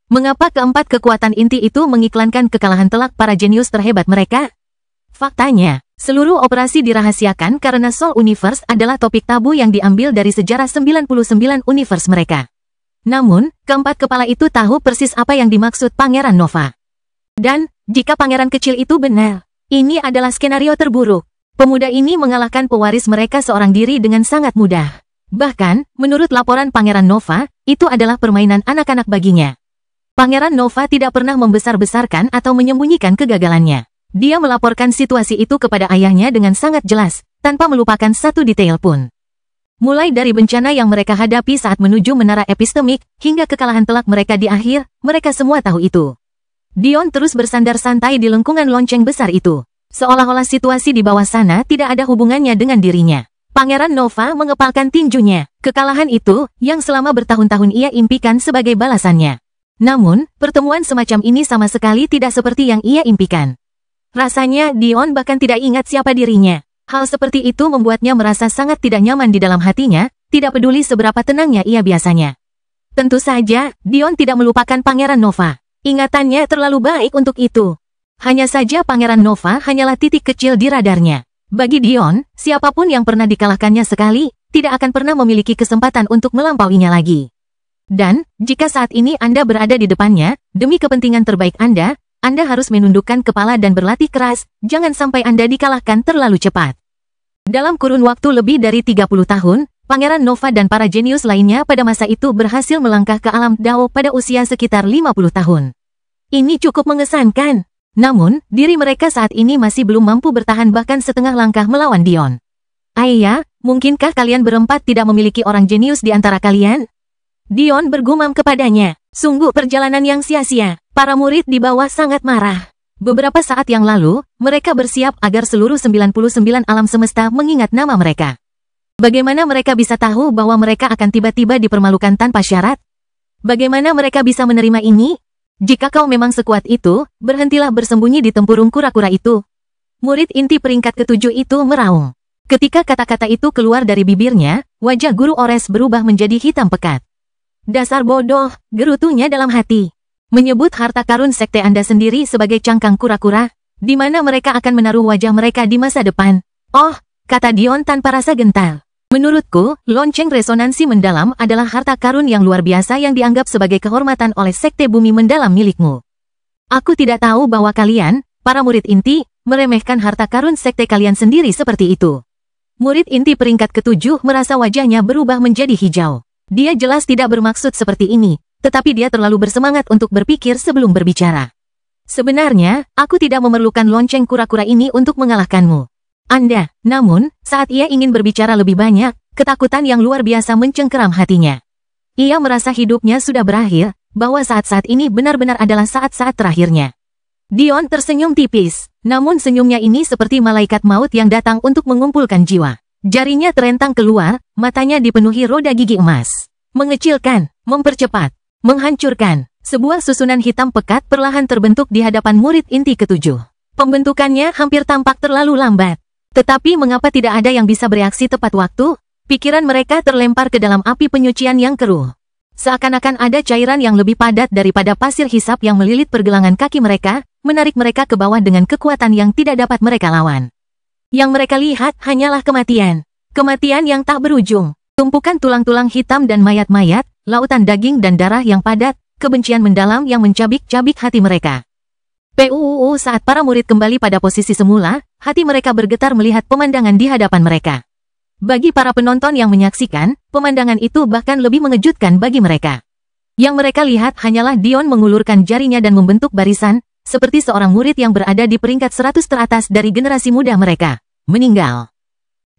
Mengapa keempat kekuatan inti itu mengiklankan kekalahan telak para jenius terhebat mereka? Faktanya, seluruh operasi dirahasiakan karena Soul Universe adalah topik tabu yang diambil dari sejarah 99 universe mereka. Namun, keempat kepala itu tahu persis apa yang dimaksud Pangeran Nova. Dan, jika pangeran kecil itu benar, ini adalah skenario terburuk. Pemuda ini mengalahkan pewaris mereka seorang diri dengan sangat mudah. Bahkan, menurut laporan Pangeran Nova, itu adalah permainan anak-anak baginya. Pangeran Nova tidak pernah membesar-besarkan atau menyembunyikan kegagalannya. Dia melaporkan situasi itu kepada ayahnya dengan sangat jelas, tanpa melupakan satu detail pun. Mulai dari bencana yang mereka hadapi saat menuju menara epistemik, hingga kekalahan telak mereka di akhir, mereka semua tahu itu. Dion terus bersandar santai di lengkungan lonceng besar itu. Seolah-olah situasi di bawah sana tidak ada hubungannya dengan dirinya. Pangeran Nova mengepalkan tinjunya. Kekalahan itu, yang selama bertahun-tahun ia impikan sebagai balasannya. Namun, pertemuan semacam ini sama sekali tidak seperti yang ia impikan. Rasanya, Dion bahkan tidak ingat siapa dirinya. Hal seperti itu membuatnya merasa sangat tidak nyaman di dalam hatinya, tidak peduli seberapa tenangnya ia biasanya. Tentu saja, Dion tidak melupakan Pangeran Nova. Ingatannya terlalu baik untuk itu. Hanya saja Pangeran Nova hanyalah titik kecil di radarnya. Bagi Dion, siapapun yang pernah dikalahkannya sekali, tidak akan pernah memiliki kesempatan untuk melampauinya lagi. Dan, jika saat ini Anda berada di depannya, demi kepentingan terbaik Anda harus menundukkan kepala dan berlatih keras, jangan sampai Anda dikalahkan terlalu cepat. Dalam kurun waktu lebih dari 30 tahun, Pangeran Nova dan para jenius lainnya pada masa itu berhasil melangkah ke alam Dao pada usia sekitar 50 tahun. Ini cukup mengesankan. Namun, diri mereka saat ini masih belum mampu bertahan bahkan setengah langkah melawan Dion. Ayah, mungkinkah kalian berempat tidak memiliki orang jenius di antara kalian? Dion bergumam kepadanya. Sungguh perjalanan yang sia-sia. Para murid di bawah sangat marah. Beberapa saat yang lalu, mereka bersiap agar seluruh 99 alam semesta mengingat nama mereka. Bagaimana mereka bisa tahu bahwa mereka akan tiba-tiba dipermalukan tanpa syarat? Bagaimana mereka bisa menerima ini? Jika kau memang sekuat itu, berhentilah bersembunyi di tempurung kura-kura itu. Murid inti peringkat ke-7 itu meraung. Ketika kata-kata itu keluar dari bibirnya, wajah Guru Ores berubah menjadi hitam pekat. Dasar bodoh, gerutunya dalam hati. Menyebut harta karun sekte Anda sendiri sebagai cangkang kura-kura, di mana mereka akan menaruh wajah mereka di masa depan. Oh, kata Dion tanpa rasa gentar. Menurutku, lonceng resonansi mendalam adalah harta karun yang luar biasa yang dianggap sebagai kehormatan oleh sekte bumi mendalam milikmu. Aku tidak tahu bahwa kalian, para murid inti, meremehkan harta karun sekte kalian sendiri seperti itu. Murid inti peringkat ke-7 merasa wajahnya berubah menjadi hijau. Dia jelas tidak bermaksud seperti ini, tetapi dia terlalu bersemangat untuk berpikir sebelum berbicara. Sebenarnya, aku tidak memerlukan lonceng kura-kura ini untuk mengalahkanmu. Namun, saat ia ingin berbicara lebih banyak, ketakutan yang luar biasa mencengkeram hatinya. Ia merasa hidupnya sudah berakhir, bahwa saat-saat ini benar-benar adalah saat-saat terakhirnya. Dion tersenyum tipis, namun senyumnya ini seperti malaikat maut yang datang untuk mengumpulkan jiwa. Jarinya terentang keluar, matanya dipenuhi roda gigi emas. Mengecilkan, mempercepat, menghancurkan. Sebuah susunan hitam pekat perlahan terbentuk di hadapan murid inti ke-7. Pembentukannya hampir tampak terlalu lambat. Tetapi mengapa tidak ada yang bisa bereaksi tepat waktu? Pikiran mereka terlempar ke dalam api penyucian yang keruh. Seakan-akan ada cairan yang lebih padat daripada pasir hisap yang melilit pergelangan kaki mereka, menarik mereka ke bawah dengan kekuatan yang tidak dapat mereka lawan. Yang mereka lihat hanyalah kematian. Kematian yang tak berujung. Tumpukan tulang-tulang hitam dan mayat-mayat, lautan daging dan darah yang padat, kebencian mendalam yang mencabik-cabik hati mereka. Saat para murid kembali pada posisi semula, hati mereka bergetar melihat pemandangan di hadapan mereka. Bagi para penonton yang menyaksikan, pemandangan itu bahkan lebih mengejutkan bagi mereka. Yang mereka lihat hanyalah Dion mengulurkan jarinya dan membentuk barisan, seperti seorang murid yang berada di peringkat 100 teratas dari generasi muda mereka. Meninggal.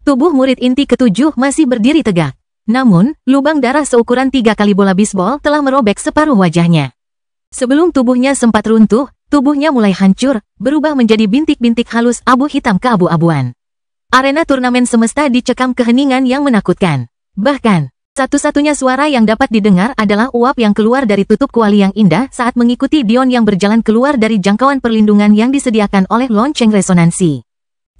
Tubuh murid inti ketujuh masih berdiri tegak. Namun, lubang darah seukuran 3 kali bola bisbol telah merobek separuh wajahnya. Sebelum tubuhnya sempat runtuh, tubuhnya mulai hancur, berubah menjadi bintik-bintik halus abu hitam keabu-abuan. Arena turnamen semesta dicekam keheningan yang menakutkan. Bahkan, satu-satunya suara yang dapat didengar adalah uap yang keluar dari tutup kuali yang indah saat mengikuti Dion yang berjalan keluar dari jangkauan perlindungan yang disediakan oleh lonceng resonansi.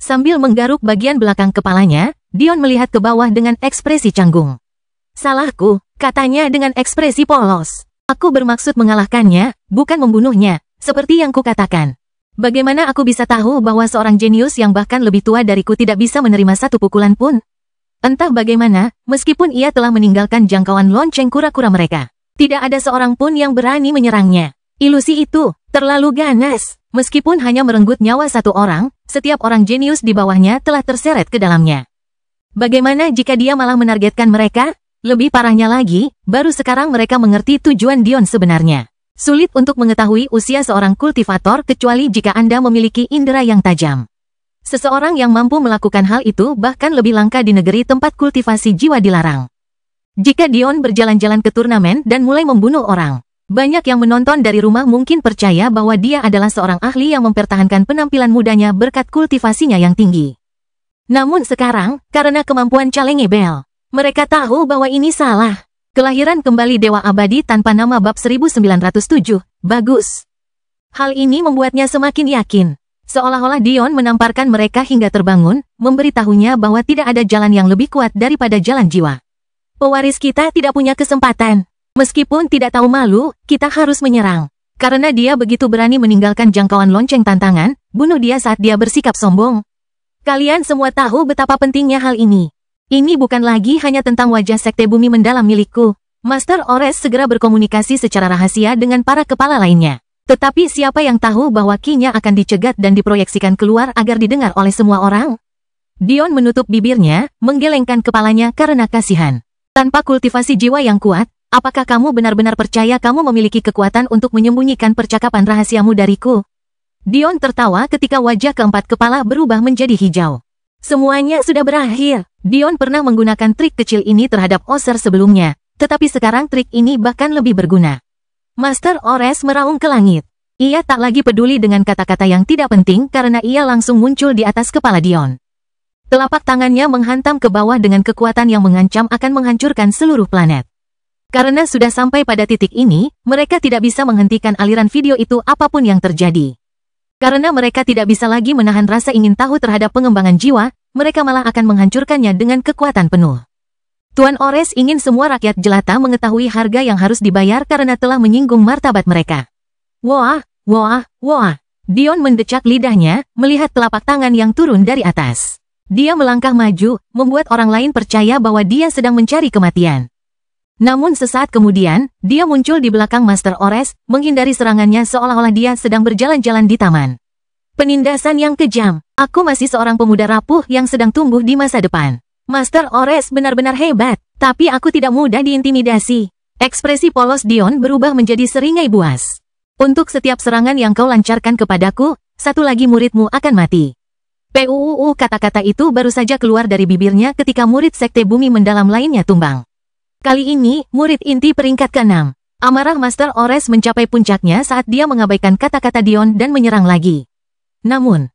Sambil menggaruk bagian belakang kepalanya, Dion melihat ke bawah dengan ekspresi canggung. "Salahku," katanya dengan ekspresi polos. "Aku bermaksud mengalahkannya, bukan membunuhnya, seperti yang kukatakan. Bagaimana aku bisa tahu bahwa seorang jenius yang bahkan lebih tua dariku tidak bisa menerima satu pukulan pun?" Entah bagaimana, meskipun ia telah meninggalkan jangkauan lonceng kura-kura mereka, tidak ada seorang pun yang berani menyerangnya. Ilusi itu terlalu ganas. Meskipun hanya merenggut nyawa satu orang, setiap orang jenius di bawahnya telah terseret ke dalamnya. Bagaimana jika dia malah menargetkan mereka? Lebih parahnya lagi, baru sekarang mereka mengerti tujuan Dion sebenarnya. Sulit untuk mengetahui usia seorang kultivator kecuali jika Anda memiliki indera yang tajam. Seseorang yang mampu melakukan hal itu bahkan lebih langka di negeri tempat kultivasi jiwa dilarang. Jika Dion berjalan-jalan ke turnamen dan mulai membunuh orang, banyak yang menonton dari rumah mungkin percaya bahwa dia adalah seorang ahli yang mempertahankan penampilan mudanya berkat kultivasinya yang tinggi. Namun sekarang, karena kemampuan Calenge Bell, mereka tahu bahwa ini salah. Kelahiran kembali Dewa Abadi tanpa nama bab 1907, bagus. Hal ini membuatnya semakin yakin. Seolah-olah Dion menamparkan mereka hingga terbangun, memberitahunya bahwa tidak ada jalan yang lebih kuat daripada jalan jiwa. Pewaris kita tidak punya kesempatan. Meskipun tidak tahu malu, kita harus menyerang. Karena dia begitu berani meninggalkan jangkauan lonceng tantangan, bunuh dia saat dia bersikap sombong. Kalian semua tahu betapa pentingnya hal ini. Ini bukan lagi hanya tentang wajah sekte bumi mendalam milikku. Master Ores segera berkomunikasi secara rahasia dengan para kepala lainnya. Tetapi siapa yang tahu bahwa Ki-nya akan dicegat dan diproyeksikan keluar agar didengar oleh semua orang? Dion menutup bibirnya, menggelengkan kepalanya karena kasihan. Tanpa kultivasi jiwa yang kuat, apakah kamu benar-benar percaya kamu memiliki kekuatan untuk menyembunyikan percakapan rahasiamu dariku? Dion tertawa ketika wajah keempat kepala berubah menjadi hijau. Semuanya sudah berakhir. Dion pernah menggunakan trik kecil ini terhadap Oser sebelumnya, tetapi sekarang trik ini bahkan lebih berguna. Master Ores meraung ke langit. Ia tak lagi peduli dengan kata-kata yang tidak penting karena ia langsung muncul di atas kepala Dion. Telapak tangannya menghantam ke bawah dengan kekuatan yang mengancam akan menghancurkan seluruh planet. Karena sudah sampai pada titik ini, mereka tidak bisa menghentikan aliran video itu apapun yang terjadi. Karena mereka tidak bisa lagi menahan rasa ingin tahu terhadap pengembangan jiwa, mereka malah akan menghancurkannya dengan kekuatan penuh. Tuan Ores ingin semua rakyat jelata mengetahui harga yang harus dibayar karena telah menyinggung martabat mereka. Wah, wah, wah. Dion mendecak lidahnya, melihat telapak tangan yang turun dari atas. Dia melangkah maju, membuat orang lain percaya bahwa dia sedang mencari kematian. Namun sesaat kemudian, dia muncul di belakang Master Ores, menghindari serangannya seolah-olah dia sedang berjalan-jalan di taman. Penindasan yang kejam. Aku masih seorang pemuda rapuh yang sedang tumbuh di masa depan. Master Ores benar-benar hebat, tapi aku tidak mudah diintimidasi. Ekspresi polos Dion berubah menjadi seringai buas. Untuk setiap serangan yang kau lancarkan kepadaku, satu lagi muridmu akan mati. Kata-kata itu baru saja keluar dari bibirnya ketika murid sekte bumi mendalam lainnya tumbang. Kali ini, murid inti peringkat ke-6. Amarah Master Ores mencapai puncaknya saat dia mengabaikan kata-kata Dion dan menyerang lagi. Namun,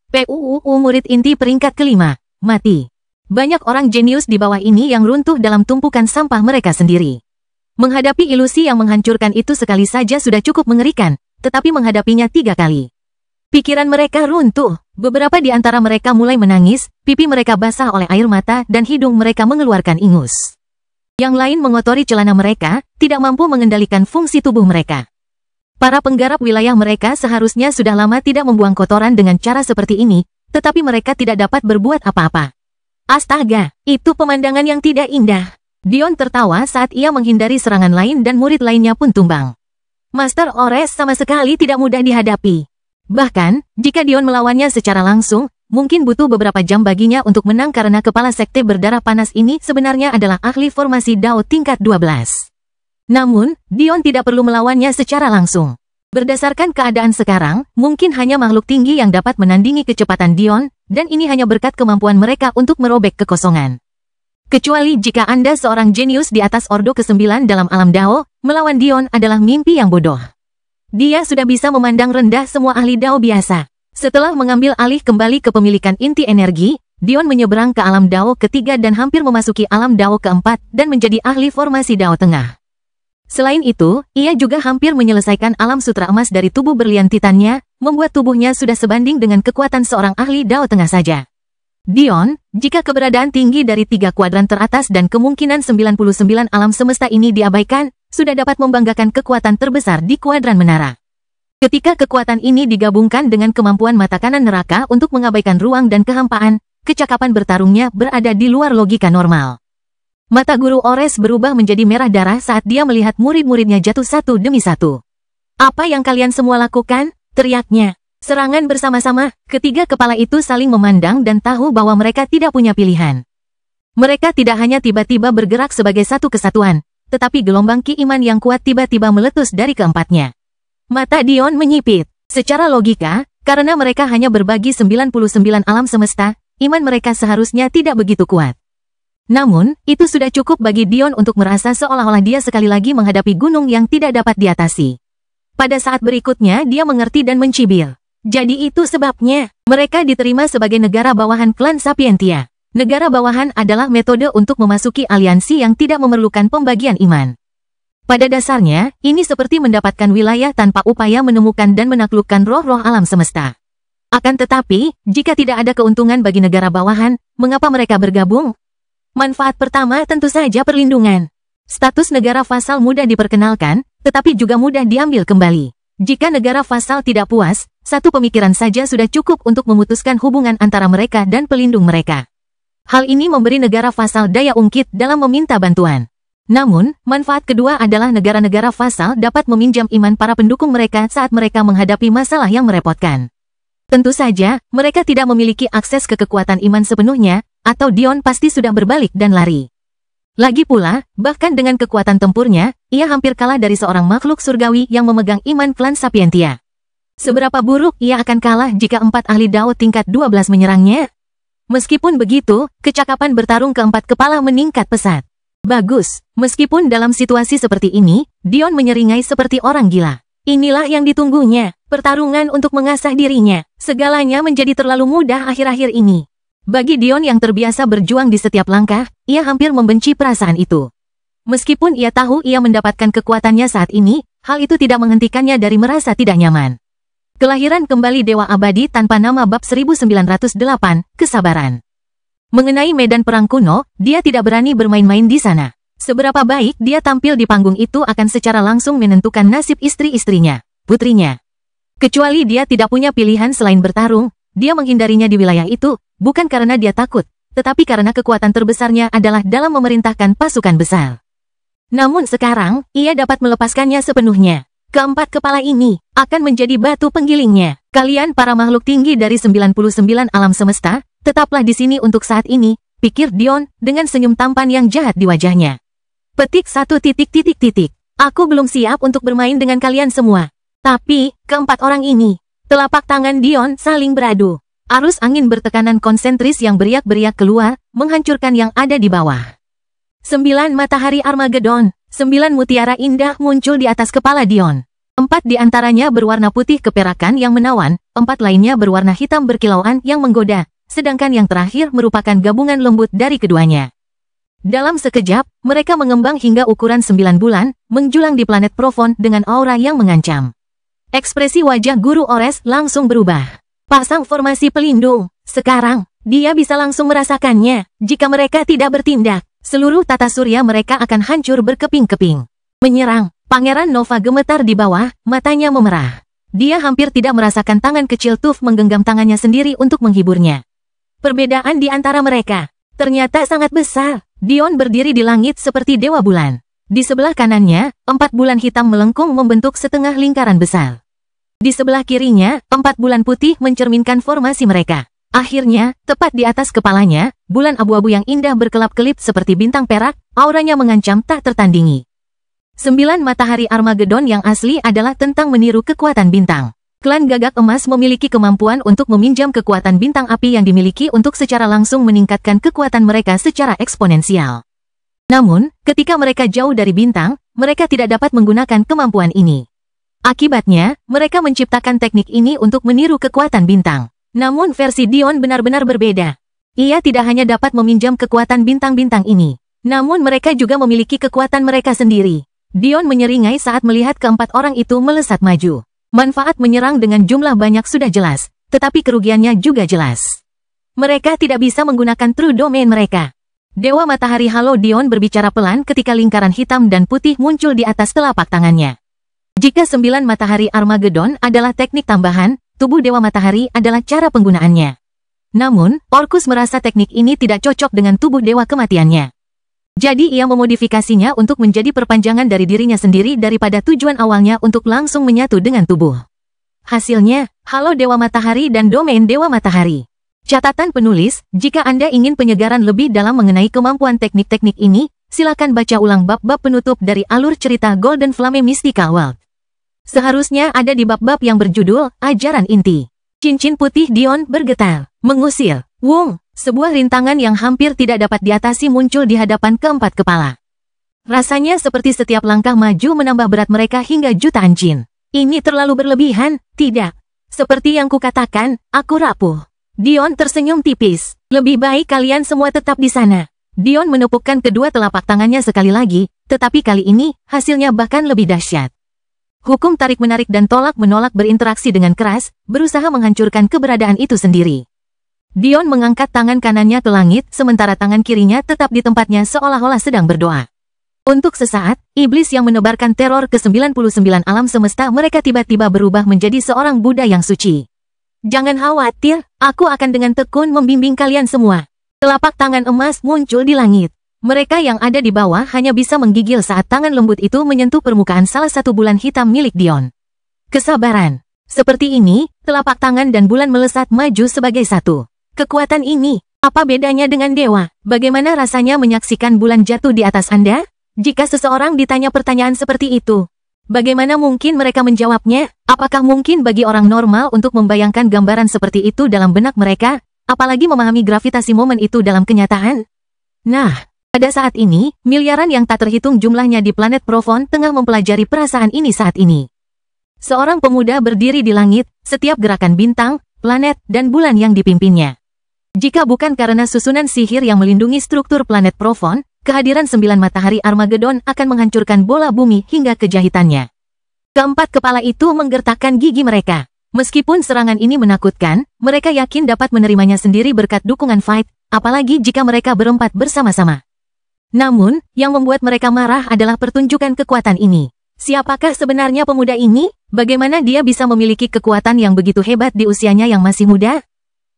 murid inti peringkat ke-5, mati. Banyak orang jenius di bawah ini yang runtuh dalam tumpukan sampah mereka sendiri. Menghadapi ilusi yang menghancurkan itu sekali saja sudah cukup mengerikan, tetapi menghadapinya 3 kali. Pikiran mereka runtuh. Beberapa di antara mereka mulai menangis, pipi mereka basah oleh air mata dan hidung mereka mengeluarkan ingus. Yang lain mengotori celana mereka, tidak mampu mengendalikan fungsi tubuh mereka. Para penggarap wilayah mereka seharusnya sudah lama tidak membuang kotoran dengan cara seperti ini, tetapi mereka tidak dapat berbuat apa-apa. Astaga, itu pemandangan yang tidak indah. Dion tertawa saat ia menghindari serangan lain dan murid lainnya pun tumbang. Master Ores sama sekali tidak mudah dihadapi. Bahkan, jika Dion melawannya secara langsung, mungkin butuh beberapa jam baginya untuk menang karena kepala sekte berdarah panas ini sebenarnya adalah ahli formasi Dao tingkat 12. Namun, Dion tidak perlu melawannya secara langsung. Berdasarkan keadaan sekarang, mungkin hanya makhluk tinggi yang dapat menandingi kecepatan Dion, dan ini hanya berkat kemampuan mereka untuk merobek kekosongan. Kecuali jika Anda seorang jenius di atas Ordo ke-9 dalam alam Dao, melawan Dion adalah mimpi yang bodoh. Dia sudah bisa memandang rendah semua ahli Dao biasa. Setelah mengambil alih kembali kepemilikan inti energi, Dion menyeberang ke alam Dao ketiga dan hampir memasuki alam Dao keempat dan menjadi ahli formasi Dao tengah. Selain itu, ia juga hampir menyelesaikan alam sutra emas dari tubuh berlian titannya, membuat tubuhnya sudah sebanding dengan kekuatan seorang ahli Dao tengah saja. Dion, jika keberadaan tinggi dari 3 kuadran teratas dan kemungkinan 99 alam semesta ini diabaikan, sudah dapat membanggakan kekuatan terbesar di kuadran menara. Ketika kekuatan ini digabungkan dengan kemampuan mata kanan neraka untuk mengabaikan ruang dan kehampaan, kecakapan bertarungnya berada di luar logika normal. Mata Guru Ores berubah menjadi merah darah saat dia melihat murid-muridnya jatuh satu demi satu. "Apa yang kalian semua lakukan?" teriaknya. Serangan bersama-sama, ketiga kepala itu saling memandang dan tahu bahwa mereka tidak punya pilihan. Mereka tidak hanya tiba-tiba bergerak sebagai satu kesatuan, tetapi gelombang ki iman yang kuat tiba-tiba meletus dari keempatnya. Mata Dion menyipit. Secara logika, karena mereka hanya berbagi 99 alam semesta, iman mereka seharusnya tidak begitu kuat. Namun, itu sudah cukup bagi Dion untuk merasa seolah-olah dia sekali lagi menghadapi gunung yang tidak dapat diatasi. Pada saat berikutnya dia mengerti dan mencibir. Jadi itu sebabnya, mereka diterima sebagai negara bawahan klan Sapientia. Negara bawahan adalah metode untuk memasuki aliansi yang tidak memerlukan pembagian iman. Pada dasarnya, ini seperti mendapatkan wilayah tanpa upaya menemukan dan menaklukkan roh-roh alam semesta. Akan tetapi, jika tidak ada keuntungan bagi negara bawahan, mengapa mereka bergabung? Manfaat pertama tentu saja perlindungan. Status negara vasal mudah diperkenalkan, tetapi juga mudah diambil kembali. Jika negara vasal tidak puas, satu pemikiran saja sudah cukup untuk memutuskan hubungan antara mereka dan pelindung mereka. Hal ini memberi negara vasal daya ungkit dalam meminta bantuan. Namun, manfaat kedua adalah negara-negara vasal dapat meminjam iman para pendukung mereka saat mereka menghadapi masalah yang merepotkan. Tentu saja, mereka tidak memiliki akses ke kekuatan iman sepenuhnya, atau Dion pasti sudah berbalik dan lari. Lagi pula, bahkan dengan kekuatan tempurnya, ia hampir kalah dari seorang makhluk surgawi yang memegang iman klan Sapientia. Seberapa buruk ia akan kalah jika 4 ahli Dao tingkat 12 menyerangnya? Meskipun begitu, kecakapan bertarung keempat kepala meningkat pesat. Bagus, meskipun dalam situasi seperti ini, Dion menyeringai seperti orang gila. Inilah yang ditunggunya, pertarungan untuk mengasah dirinya. Segalanya menjadi terlalu mudah akhir-akhir ini. Bagi Dion yang terbiasa berjuang di setiap langkah, ia hampir membenci perasaan itu. Meskipun ia tahu ia mendapatkan kekuatannya saat ini, hal itu tidak menghentikannya dari merasa tidak nyaman. Kelahiran kembali Dewa Abadi tanpa nama bab 1908, kesabaran. Mengenai medan perang kuno, dia tidak berani bermain-main di sana. Seberapa baik dia tampil di panggung itu akan secara langsung menentukan nasib istri-istrinya, putrinya. Kecuali dia tidak punya pilihan selain bertarung, dia menghindarinya di wilayah itu, bukan karena dia takut, tetapi karena kekuatan terbesarnya adalah dalam memerintahkan pasukan besar. Namun sekarang, ia dapat melepaskannya sepenuhnya. Keempat kepala ini akan menjadi batu penggilingnya. Kalian para makhluk tinggi dari 99 alam semesta, tetaplah di sini untuk saat ini, pikir Dion dengan senyum tampan yang jahat di wajahnya. Petik 1. Aku belum siap untuk bermain dengan kalian semua. Tapi, keempat orang ini, telapak tangan Dion saling beradu. Arus angin bertekanan konsentris yang beriak-beriak keluar, menghancurkan yang ada di bawah. 9 matahari Armageddon, 9 mutiara indah muncul di atas kepala Dion. 4 di antaranya berwarna putih keperakan yang menawan, 4 lainnya berwarna hitam berkilauan yang menggoda, sedangkan yang terakhir merupakan gabungan lembut dari keduanya. Dalam sekejap, mereka mengembang hingga ukuran 9 bulan, menjulang di planet Provon dengan aura yang mengancam. Ekspresi wajah Guru Ores langsung berubah. Pasang formasi pelindung. Sekarang, dia bisa langsung merasakannya. Jika mereka tidak bertindak, seluruh tata surya mereka akan hancur berkeping-keping. Menyerang, Pangeran Nova gemetar di bawah, matanya memerah. Dia hampir tidak merasakan tangan kecil Tuf menggenggam tangannya sendiri untuk menghiburnya. Perbedaan di antara mereka ternyata sangat besar. Dion berdiri di langit seperti dewa bulan. Di sebelah kanannya, 4 bulan hitam melengkung membentuk setengah lingkaran besar. Di sebelah kirinya, 4 bulan putih mencerminkan formasi mereka. Akhirnya, tepat di atas kepalanya, bulan abu-abu yang indah berkelap-kelip seperti bintang perak, auranya mengancam tak tertandingi. 9 matahari Armageddon yang asli adalah tentang meniru kekuatan bintang. Klan Gagak Emas memiliki kemampuan untuk meminjam kekuatan bintang api yang dimiliki untuk secara langsung meningkatkan kekuatan mereka secara eksponensial. Namun, ketika mereka jauh dari bintang, mereka tidak dapat menggunakan kemampuan ini. Akibatnya, mereka menciptakan teknik ini untuk meniru kekuatan bintang. Namun versi Dion benar-benar berbeda. Ia tidak hanya dapat meminjam kekuatan bintang-bintang ini, namun mereka juga memiliki kekuatan mereka sendiri. Dion menyeringai saat melihat keempat orang itu melesat maju. Manfaat menyerang dengan jumlah banyak sudah jelas, tetapi kerugiannya juga jelas. Mereka tidak bisa menggunakan true domain mereka. Dewa Matahari Halo Dion berbicara pelan ketika lingkaran hitam dan putih muncul di atas telapak tangannya. Jika 9 matahari Armageddon adalah teknik tambahan, tubuh Dewa Matahari adalah cara penggunaannya. Namun, Orcus merasa teknik ini tidak cocok dengan tubuh Dewa Kematiannya. Jadi ia memodifikasinya untuk menjadi perpanjangan dari dirinya sendiri daripada tujuan awalnya untuk langsung menyatu dengan tubuh. Hasilnya, Halo Dewa Matahari dan Domain Dewa Matahari. Catatan penulis, jika Anda ingin penyegaran lebih dalam mengenai kemampuan teknik-teknik ini, silakan baca ulang bab-bab penutup dari alur cerita Golden Flame Mystical World. Seharusnya ada di bab-bab yang berjudul Ajaran Inti. Cincin putih Dion bergetar, mengusir. Wung, sebuah rintangan yang hampir tidak dapat diatasi muncul di hadapan keempat kepala. Rasanya seperti setiap langkah maju menambah berat mereka hingga jutaan jin. Ini terlalu berlebihan, tidak? Seperti yang kukatakan, aku rapuh. Dion tersenyum tipis. Lebih baik kalian semua tetap di sana. Dion menepukkan kedua telapak tangannya sekali lagi, tetapi kali ini, hasilnya bahkan lebih dahsyat. Hukum tarik-menarik dan tolak-menolak berinteraksi dengan keras, berusaha menghancurkan keberadaan itu sendiri. Dion mengangkat tangan kanannya ke langit, sementara tangan kirinya tetap di tempatnya seolah-olah sedang berdoa. Untuk sesaat, iblis yang menebarkan teror ke 99 alam semesta mereka tiba-tiba berubah menjadi seorang Buddha yang suci. Jangan khawatir, aku akan dengan tekun membimbing kalian semua. Telapak tangan emas muncul di langit. Mereka yang ada di bawah hanya bisa menggigil saat tangan lembut itu menyentuh permukaan salah satu bulan hitam milik Dion. Kesabaran. Seperti ini, telapak tangan dan bulan melesat maju sebagai satu. Kekuatan ini, apa bedanya dengan dewa? Bagaimana rasanya menyaksikan bulan jatuh di atas Anda? Jika seseorang ditanya pertanyaan seperti itu, bagaimana mungkin mereka menjawabnya? Apakah mungkin bagi orang normal untuk membayangkan gambaran seperti itu dalam benak mereka? Apalagi memahami gravitasi momen itu dalam kenyataan? Nah, pada saat ini, miliaran yang tak terhitung jumlahnya di planet Provon tengah mempelajari perasaan ini saat ini. Seorang pemuda berdiri di langit, setiap gerakan bintang, planet, dan bulan yang dipimpinnya. Jika bukan karena susunan sihir yang melindungi struktur planet Provon, kehadiran 9 matahari Armageddon akan menghancurkan bola bumi hingga kejahitannya. Keempat kepala itu menggertakkan gigi mereka. Meskipun serangan ini menakutkan, mereka yakin dapat menerimanya sendiri berkat dukungan Fight, apalagi jika mereka berempat bersama-sama. Namun, yang membuat mereka marah adalah pertunjukan kekuatan ini. Siapakah sebenarnya pemuda ini? Bagaimana dia bisa memiliki kekuatan yang begitu hebat di usianya yang masih muda?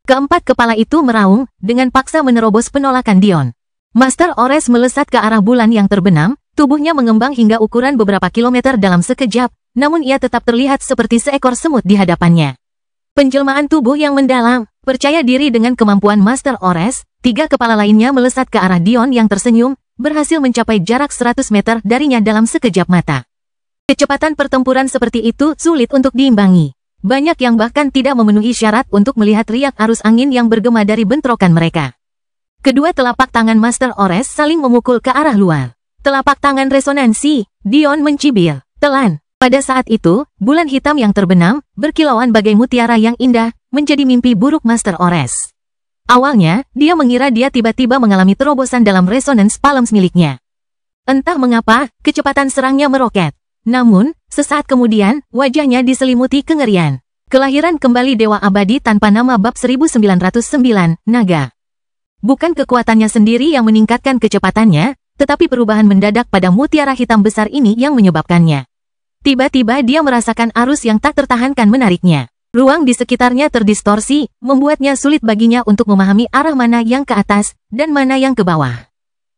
Keempat kepala itu meraung, dengan paksa menerobos penolakan Dion. Master Ores melesat ke arah bulan yang terbenam, tubuhnya mengembang hingga ukuran beberapa kilometer dalam sekejap, namun ia tetap terlihat seperti seekor semut di hadapannya. Penjelmaan tubuh yang mendalam, percaya diri dengan kemampuan Master Ores, 3 kepala lainnya melesat ke arah Dion yang tersenyum, berhasil mencapai jarak 100 meter darinya dalam sekejap mata. Kecepatan pertempuran seperti itu sulit untuk diimbangi. Banyak yang bahkan tidak memenuhi syarat untuk melihat riak arus angin yang bergema dari bentrokan mereka. Kedua telapak tangan Master Ores saling memukul ke arah luar. Telapak tangan resonansi, Dion mencibir, telan. Pada saat itu, bulan hitam yang terbenam, berkilauan bagai mutiara yang indah, menjadi mimpi buruk Master Ores. Awalnya, dia mengira dia tiba-tiba mengalami terobosan dalam resonance palms miliknya. Entah mengapa, kecepatan serangnya meroket. Namun, Sesaat kemudian, wajahnya diselimuti kengerian. Kelahiran kembali Dewa Abadi tanpa nama bab 1909, Naga. Bukan kekuatannya sendiri yang meningkatkan kecepatannya, tetapi perubahan mendadak pada mutiara hitam besar ini yang menyebabkannya. Tiba-tiba dia merasakan arus yang tak tertahankan menariknya. Ruang di sekitarnya terdistorsi, membuatnya sulit baginya untuk memahami arah mana yang ke atas dan mana yang ke bawah.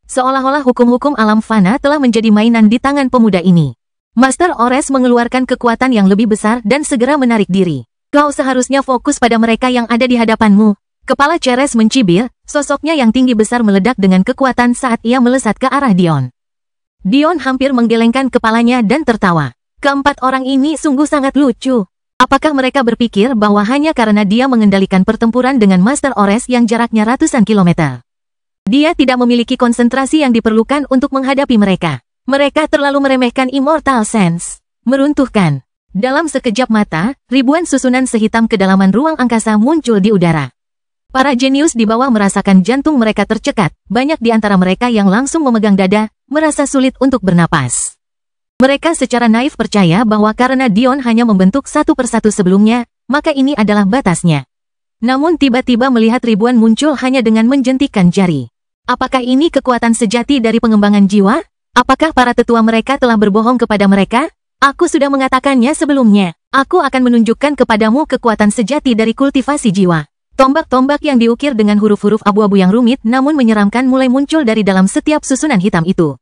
Seolah-olah hukum-hukum alam fana telah menjadi mainan di tangan pemuda ini. Master Ores mengeluarkan kekuatan yang lebih besar dan segera menarik diri. Kau seharusnya fokus pada mereka yang ada di hadapanmu. Kepala Ceres mencibir, sosoknya yang tinggi besar meledak dengan kekuatan saat ia melesat ke arah Dion. Dion hampir menggelengkan kepalanya dan tertawa. Keempat orang ini sungguh sangat lucu. Apakah mereka berpikir bahwa hanya karena dia mengendalikan pertempuran dengan Master Ores yang jaraknya ratusan kilometer, dia tidak memiliki konsentrasi yang diperlukan untuk menghadapi mereka? Mereka terlalu meremehkan Immortal Sense. Meruntuhkan. Dalam sekejap mata, ribuan susunan sehitam kedalaman ruang angkasa muncul di udara. Para jenius di bawah merasakan jantung mereka tercekat. Banyak di antara mereka yang langsung memegang dada, merasa sulit untuk bernapas. Mereka secara naif percaya bahwa karena Dion hanya membentuk satu persatu sebelumnya, maka ini adalah batasnya. Namun tiba-tiba melihat ribuan muncul hanya dengan menjentikkan jari. Apakah ini kekuatan sejati dari pengembangan jiwa? Apakah para tetua mereka telah berbohong kepada mereka? Aku sudah mengatakannya sebelumnya. Aku akan menunjukkan kepadamu kekuatan sejati dari kultivasi jiwa. Tombak-tombak yang diukir dengan huruf-huruf abu-abu yang rumit namun menyeramkan mulai muncul dari dalam setiap susunan hitam itu.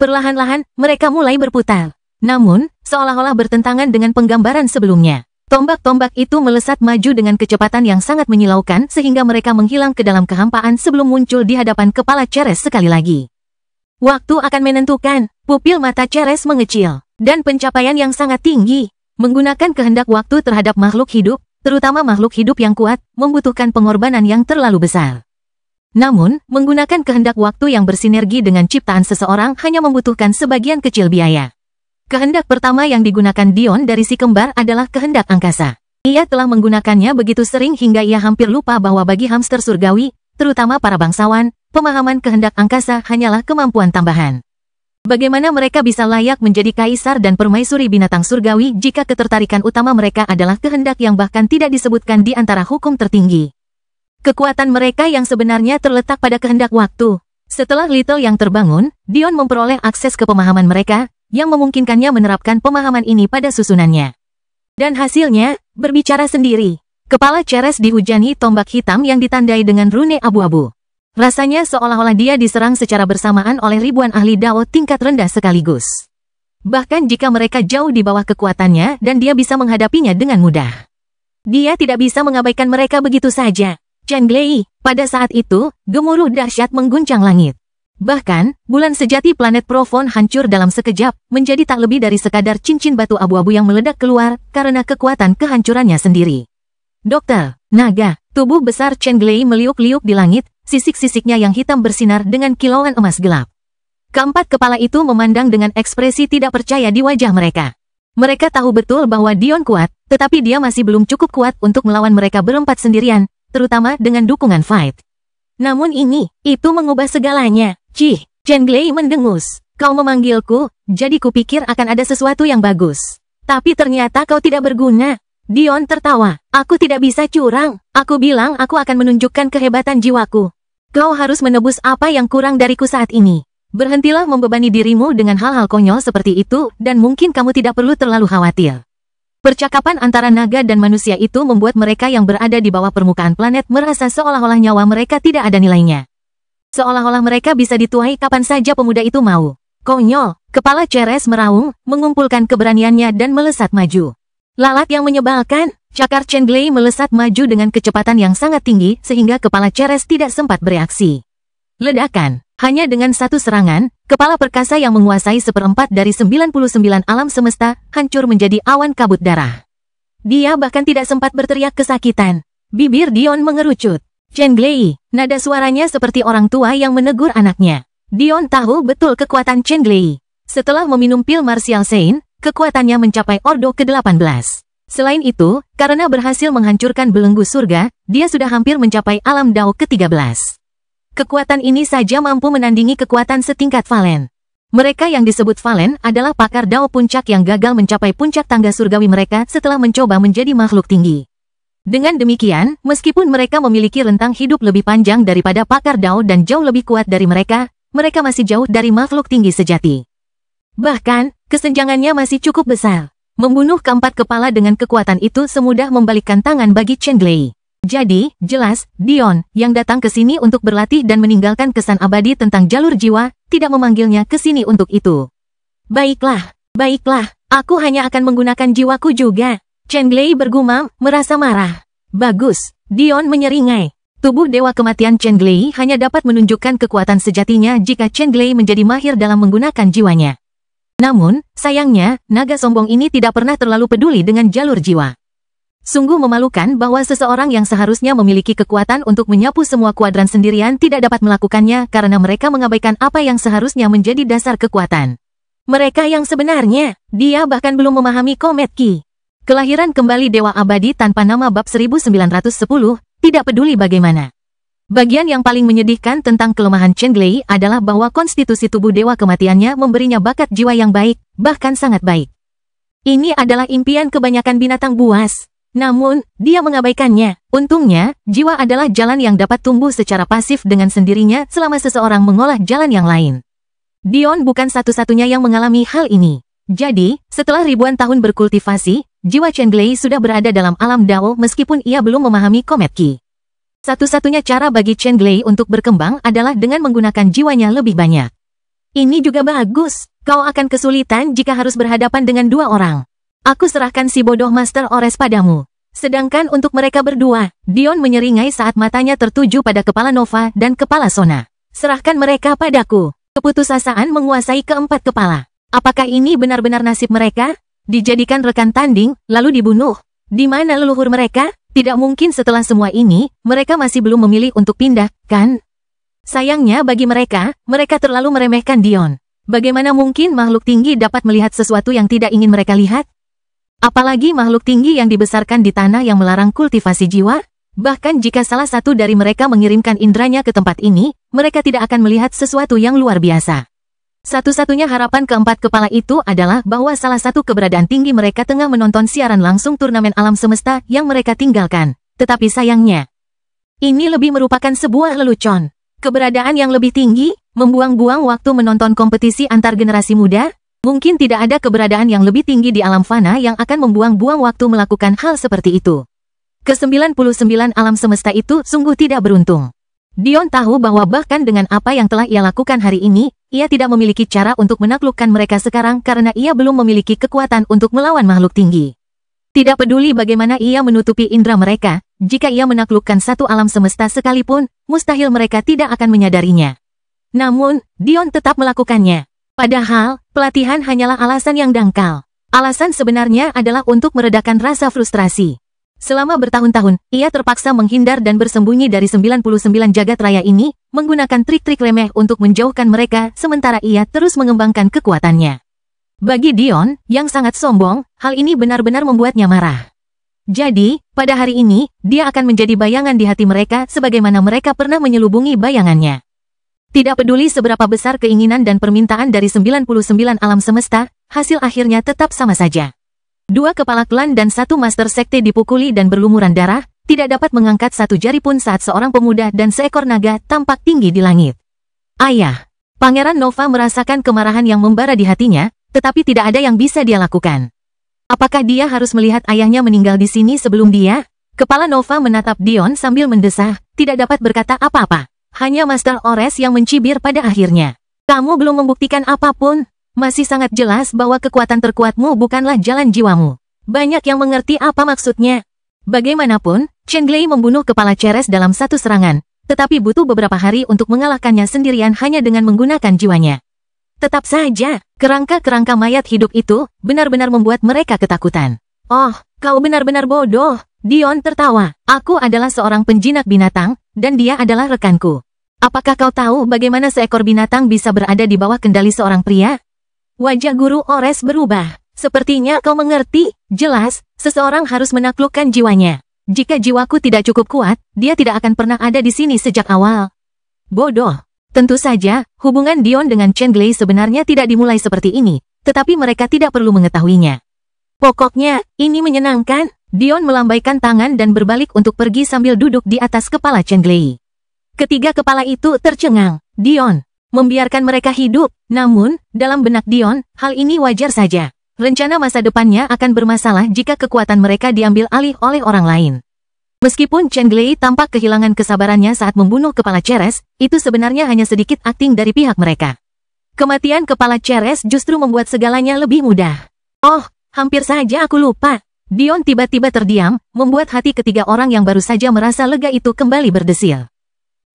Perlahan-lahan, mereka mulai berputar. Namun, seolah-olah bertentangan dengan penggambaran sebelumnya. Tombak-tombak itu melesat maju dengan kecepatan yang sangat menyilaukan sehingga mereka menghilang ke dalam kehampaan sebelum muncul di hadapan kepala Ceres sekali lagi. Waktu akan menentukan. Pupil mata Ceres mengecil. Dan pencapaian yang sangat tinggi. Menggunakan kehendak waktu terhadap makhluk hidup, terutama makhluk hidup yang kuat, membutuhkan pengorbanan yang terlalu besar. Namun, menggunakan kehendak waktu yang bersinergi dengan ciptaan seseorang hanya membutuhkan sebagian kecil biaya. Kehendak pertama yang digunakan Dion dari si kembar adalah kehendak angkasa. Ia telah menggunakannya begitu sering hingga ia hampir lupa bahwa bagi hamster surgawi, terutama para bangsawan, pemahaman kehendak angkasa hanyalah kemampuan tambahan. Bagaimana mereka bisa layak menjadi kaisar dan permaisuri binatang surgawi jika ketertarikan utama mereka adalah kehendak yang bahkan tidak disebutkan di antara hukum tertinggi? Kekuatan mereka yang sebenarnya terletak pada kehendak waktu. Setelah Little yang terbangun, Dion memperoleh akses ke pemahaman mereka, yang memungkinkannya menerapkan pemahaman ini pada susunannya. Dan hasilnya, berbicara sendiri. Kepala Ceres dihujani tombak hitam yang ditandai dengan rune abu-abu. Rasanya seolah-olah dia diserang secara bersamaan oleh ribuan ahli Dao tingkat rendah sekaligus. Bahkan jika mereka jauh di bawah kekuatannya dan dia bisa menghadapinya dengan mudah. Dia tidak bisa mengabaikan mereka begitu saja. Chen Glei, pada saat itu, gemuruh dahsyat mengguncang langit. Bahkan, bulan sejati planet Profon hancur dalam sekejap, menjadi tak lebih dari sekadar cincin batu abu-abu yang meledak keluar karena kekuatan kehancurannya sendiri. Dokter, naga, tubuh besar Chen Glei meliuk-liuk di langit, sisik-sisiknya yang hitam bersinar dengan kilauan emas gelap. Keempat kepala itu memandang dengan ekspresi tidak percaya di wajah mereka. Mereka tahu betul bahwa Dion kuat, tetapi dia masih belum cukup kuat untuk melawan mereka berempat sendirian, terutama dengan dukungan Fight. Namun itu mengubah segalanya. Cih, Chen Glei mendengus. Kau memanggilku, jadi kupikir akan ada sesuatu yang bagus. Tapi ternyata kau tidak berguna. Dion tertawa. Aku tidak bisa curang. Aku bilang aku akan menunjukkan kehebatan jiwaku. Kau harus menebus apa yang kurang dariku saat ini. Berhentilah membebani dirimu dengan hal-hal konyol seperti itu, dan mungkin kamu tidak perlu terlalu khawatir. Percakapan antara naga dan manusia itu membuat mereka yang berada di bawah permukaan planet merasa seolah-olah nyawa mereka tidak ada nilainya. Seolah-olah mereka bisa dituai kapan saja pemuda itu mau. Konyol, kepala Ceres meraung, mengumpulkan keberaniannya dan melesat maju. Lalat yang menyebalkan, cakar Chen Glei melesat maju dengan kecepatan yang sangat tinggi sehingga kepala Ceres tidak sempat bereaksi. Ledakan, hanya dengan satu serangan, kepala perkasa yang menguasai 1/4 dari 99 alam semesta hancur menjadi awan kabut darah. Dia bahkan tidak sempat berteriak kesakitan. Bibir Dion mengerucut. Chen Glei, nada suaranya seperti orang tua yang menegur anaknya. Dion tahu betul kekuatan Chen Glei. Setelah meminum pil Martial Saint, kekuatannya mencapai ordo ke-18. Selain itu, karena berhasil menghancurkan belenggu surga, dia sudah hampir mencapai alam Dao ke-13. Kekuatan ini saja mampu menandingi kekuatan setingkat Valen. Mereka yang disebut Valen adalah pakar Dao puncak yang gagal mencapai puncak tangga surgawi mereka setelah mencoba menjadi makhluk tinggi. Dengan demikian, meskipun mereka memiliki rentang hidup lebih panjang daripada pakar Dao dan jauh lebih kuat dari mereka masih jauh dari makhluk tinggi sejati. Bahkan, kesenjangannya masih cukup besar. Membunuh keempat kepala dengan kekuatan itu semudah membalikkan tangan bagi Chen Glei. Jadi, jelas, Dion, yang datang ke sini untuk berlatih dan meninggalkan kesan abadi tentang jalur jiwa, tidak memanggilnya ke sini untuk itu. Baiklah, aku hanya akan menggunakan jiwaku juga. Chen Glei bergumam, merasa marah. Bagus, Dion menyeringai. Tubuh Dewa Kematian Chen Glei hanya dapat menunjukkan kekuatan sejatinya jika Chen Glei menjadi mahir dalam menggunakan jiwanya. Namun, sayangnya, naga sombong ini tidak pernah terlalu peduli dengan jalur jiwa. Sungguh memalukan bahwa seseorang yang seharusnya memiliki kekuatan untuk menyapu semua kuadran sendirian tidak dapat melakukannya karena mereka mengabaikan apa yang seharusnya menjadi dasar kekuatan. Mereka yang sebenarnya, dia bahkan belum memahami Comet Ki. Kelahiran kembali Dewa Abadi tanpa nama bab 1910, tidak peduli bagaimana. Bagian yang paling menyedihkan tentang kelemahan Chen Glei adalah bahwa konstitusi tubuh Dewa Kematiannya memberinya bakat jiwa yang baik, bahkan sangat baik. Ini adalah impian kebanyakan binatang buas. Namun, dia mengabaikannya. Untungnya, jiwa adalah jalan yang dapat tumbuh secara pasif dengan sendirinya selama seseorang mengolah jalan yang lain. Dion bukan satu-satunya yang mengalami hal ini. Jadi, setelah ribuan tahun berkultivasi, jiwa Chen Glei sudah berada dalam alam Dao meskipun ia belum memahami Comet Ki. Satu-satunya cara bagi Chen Glei untuk berkembang adalah dengan menggunakan jiwanya lebih banyak. Ini juga bagus. Kau akan kesulitan jika harus berhadapan dengan dua orang. Aku serahkan si bodoh Master Ores padamu. Sedangkan untuk mereka berdua, Dion menyeringai saat matanya tertuju pada kepala Nova dan kepala Sona. Serahkan mereka padaku. Keputusasaan menguasai keempat kepala. Apakah ini benar-benar nasib mereka? Dijadikan rekan tanding, lalu dibunuh. Di mana leluhur mereka? Tidak mungkin setelah semua ini, mereka masih belum memilih untuk pindah, kan? Sayangnya bagi mereka terlalu meremehkan Dion. Bagaimana mungkin makhluk tinggi dapat melihat sesuatu yang tidak ingin mereka lihat? Apalagi makhluk tinggi yang dibesarkan di tanah yang melarang kultivasi jiwa? Bahkan jika salah satu dari mereka mengirimkan indranya ke tempat ini, mereka tidak akan melihat sesuatu yang luar biasa. Satu-satunya harapan keempat kepala itu adalah bahwa salah satu keberadaan tinggi mereka tengah menonton siaran langsung turnamen alam semesta yang mereka tinggalkan. Tetapi sayangnya, ini lebih merupakan sebuah lelucon. Keberadaan yang lebih tinggi, membuang-buang waktu menonton kompetisi antar generasi muda? Mungkin tidak ada keberadaan yang lebih tinggi di alam fana yang akan membuang-buang waktu melakukan hal seperti itu. Ke-99 alam semesta itu sungguh tidak beruntung. Dion tahu bahwa bahkan dengan apa yang telah ia lakukan hari ini, ia tidak memiliki cara untuk menaklukkan mereka sekarang karena ia belum memiliki kekuatan untuk melawan makhluk tinggi. Tidak peduli bagaimana ia menutupi indera mereka, jika ia menaklukkan satu alam semesta sekalipun, mustahil mereka tidak akan menyadarinya. Namun, Dion tetap melakukannya. Padahal, pelatihan hanyalah alasan yang dangkal. Alasan sebenarnya adalah untuk meredakan rasa frustrasi. Selama bertahun-tahun, ia terpaksa menghindar dan bersembunyi dari 99 jagat raya ini, menggunakan trik-trik remeh untuk menjauhkan mereka, sementara ia terus mengembangkan kekuatannya. Bagi Dion, yang sangat sombong, hal ini benar-benar membuatnya marah. Jadi, pada hari ini, dia akan menjadi bayangan di hati mereka sebagaimana mereka pernah menyelubungi bayangannya. Tidak peduli seberapa besar keinginan dan permintaan dari 99 alam semesta, hasil akhirnya tetap sama saja. Dua kepala klan dan satu master sekte dipukuli dan berlumuran darah, tidak dapat mengangkat satu jari pun saat seorang pemuda dan seekor naga tampak tinggi di langit. Ayah! Pangeran Nova merasakan kemarahan yang membara di hatinya, tetapi tidak ada yang bisa dia lakukan. Apakah dia harus melihat ayahnya meninggal di sini sebelum dia? Kepala Nova menatap Dion sambil mendesah, tidak dapat berkata apa-apa. Hanya Master Ores yang mencibir pada akhirnya. Kamu belum membuktikan apapun. Masih sangat jelas bahwa kekuatan terkuatmu bukanlah jalan jiwamu. Banyak yang mengerti apa maksudnya. Bagaimanapun, Chen Glei membunuh kepala Ceres dalam satu serangan, tetapi butuh beberapa hari untuk mengalahkannya sendirian hanya dengan menggunakan jiwanya. Tetap saja, kerangka-kerangka mayat hidup itu benar-benar membuat mereka ketakutan. Oh, kau benar-benar bodoh. Dion tertawa. Aku adalah seorang penjinak binatang, dan dia adalah rekanku. Apakah kau tahu bagaimana seekor binatang bisa berada di bawah kendali seorang pria? Wajah guru Ores berubah. Sepertinya kau mengerti. Jelas, seseorang harus menaklukkan jiwanya. Jika jiwaku tidak cukup kuat, dia tidak akan pernah ada di sini sejak awal. Bodoh. Tentu saja, hubungan Dion dengan Chen Glei sebenarnya tidak dimulai seperti ini, tetapi mereka tidak perlu mengetahuinya. Pokoknya, ini menyenangkan. Dion melambaikan tangan dan berbalik untuk pergi sambil duduk di atas kepala Chen Glei. Ketiga kepala itu tercengang. Dion membiarkan mereka hidup, namun, dalam benak Dion, hal ini wajar saja. Rencana masa depannya akan bermasalah jika kekuatan mereka diambil alih oleh orang lain. Meskipun Chen Glei tampak kehilangan kesabarannya saat membunuh kepala Ceres, itu sebenarnya hanya sedikit akting dari pihak mereka. Kematian kepala Ceres justru membuat segalanya lebih mudah. Oh, hampir saja aku lupa. Dion tiba-tiba terdiam, membuat hati ketiga orang yang baru saja merasa lega itu kembali berdesil.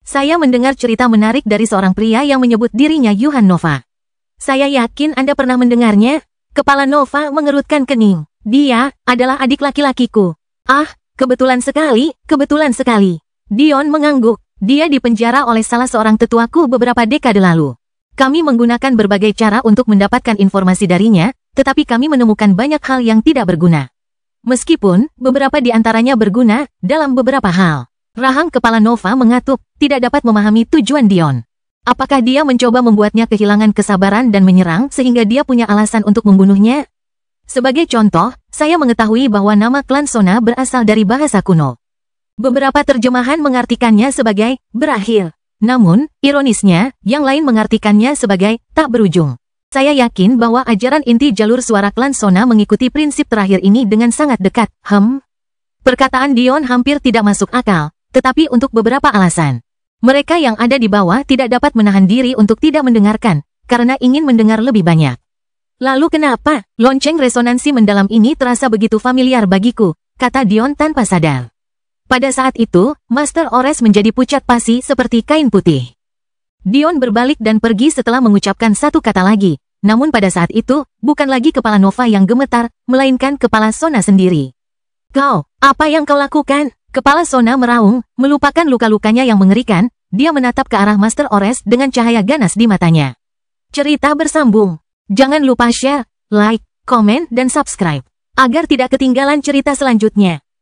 Saya mendengar cerita menarik dari seorang pria yang menyebut dirinya Yuhan Nova. Saya yakin Anda pernah mendengarnya. Kepala Nova mengerutkan kening. Dia adalah adik laki-lakiku. Ah, kebetulan sekali, kebetulan sekali. Dion mengangguk. Dia dipenjara oleh salah seorang tetuaku beberapa dekade lalu. Kami menggunakan berbagai cara untuk mendapatkan informasi darinya, tetapi kami menemukan banyak hal yang tidak berguna. Meskipun, beberapa di antaranya berguna, dalam beberapa hal. Rahang kepala Nova mengatup, tidak dapat memahami tujuan Dion. Apakah dia mencoba membuatnya kehilangan kesabaran dan menyerang sehingga dia punya alasan untuk membunuhnya? Sebagai contoh, saya mengetahui bahwa nama klan Sona berasal dari bahasa kuno. Beberapa terjemahan mengartikannya sebagai berakhir. Namun, ironisnya, yang lain mengartikannya sebagai tak berujung. Saya yakin bahwa ajaran inti jalur suara klan Sona mengikuti prinsip terakhir ini dengan sangat dekat. Perkataan Dion hampir tidak masuk akal, tetapi untuk beberapa alasan. Mereka yang ada di bawah tidak dapat menahan diri untuk tidak mendengarkan, karena ingin mendengar lebih banyak. Lalu kenapa? Lonceng resonansi mendalam ini terasa begitu familiar bagiku, kata Dion tanpa sadar. Pada saat itu, Master Ores menjadi pucat pasi seperti kain putih. Dion berbalik dan pergi setelah mengucapkan satu kata lagi, namun pada saat itu, bukan lagi kepala Nova yang gemetar, melainkan kepala Sona sendiri. Kau, apa yang kau lakukan? Kepala Sona meraung, melupakan luka-lukanya yang mengerikan, dia menatap ke arah Master Ores dengan cahaya ganas di matanya. Cerita bersambung. Jangan lupa share, like, komen, dan subscribe, agar tidak ketinggalan cerita selanjutnya.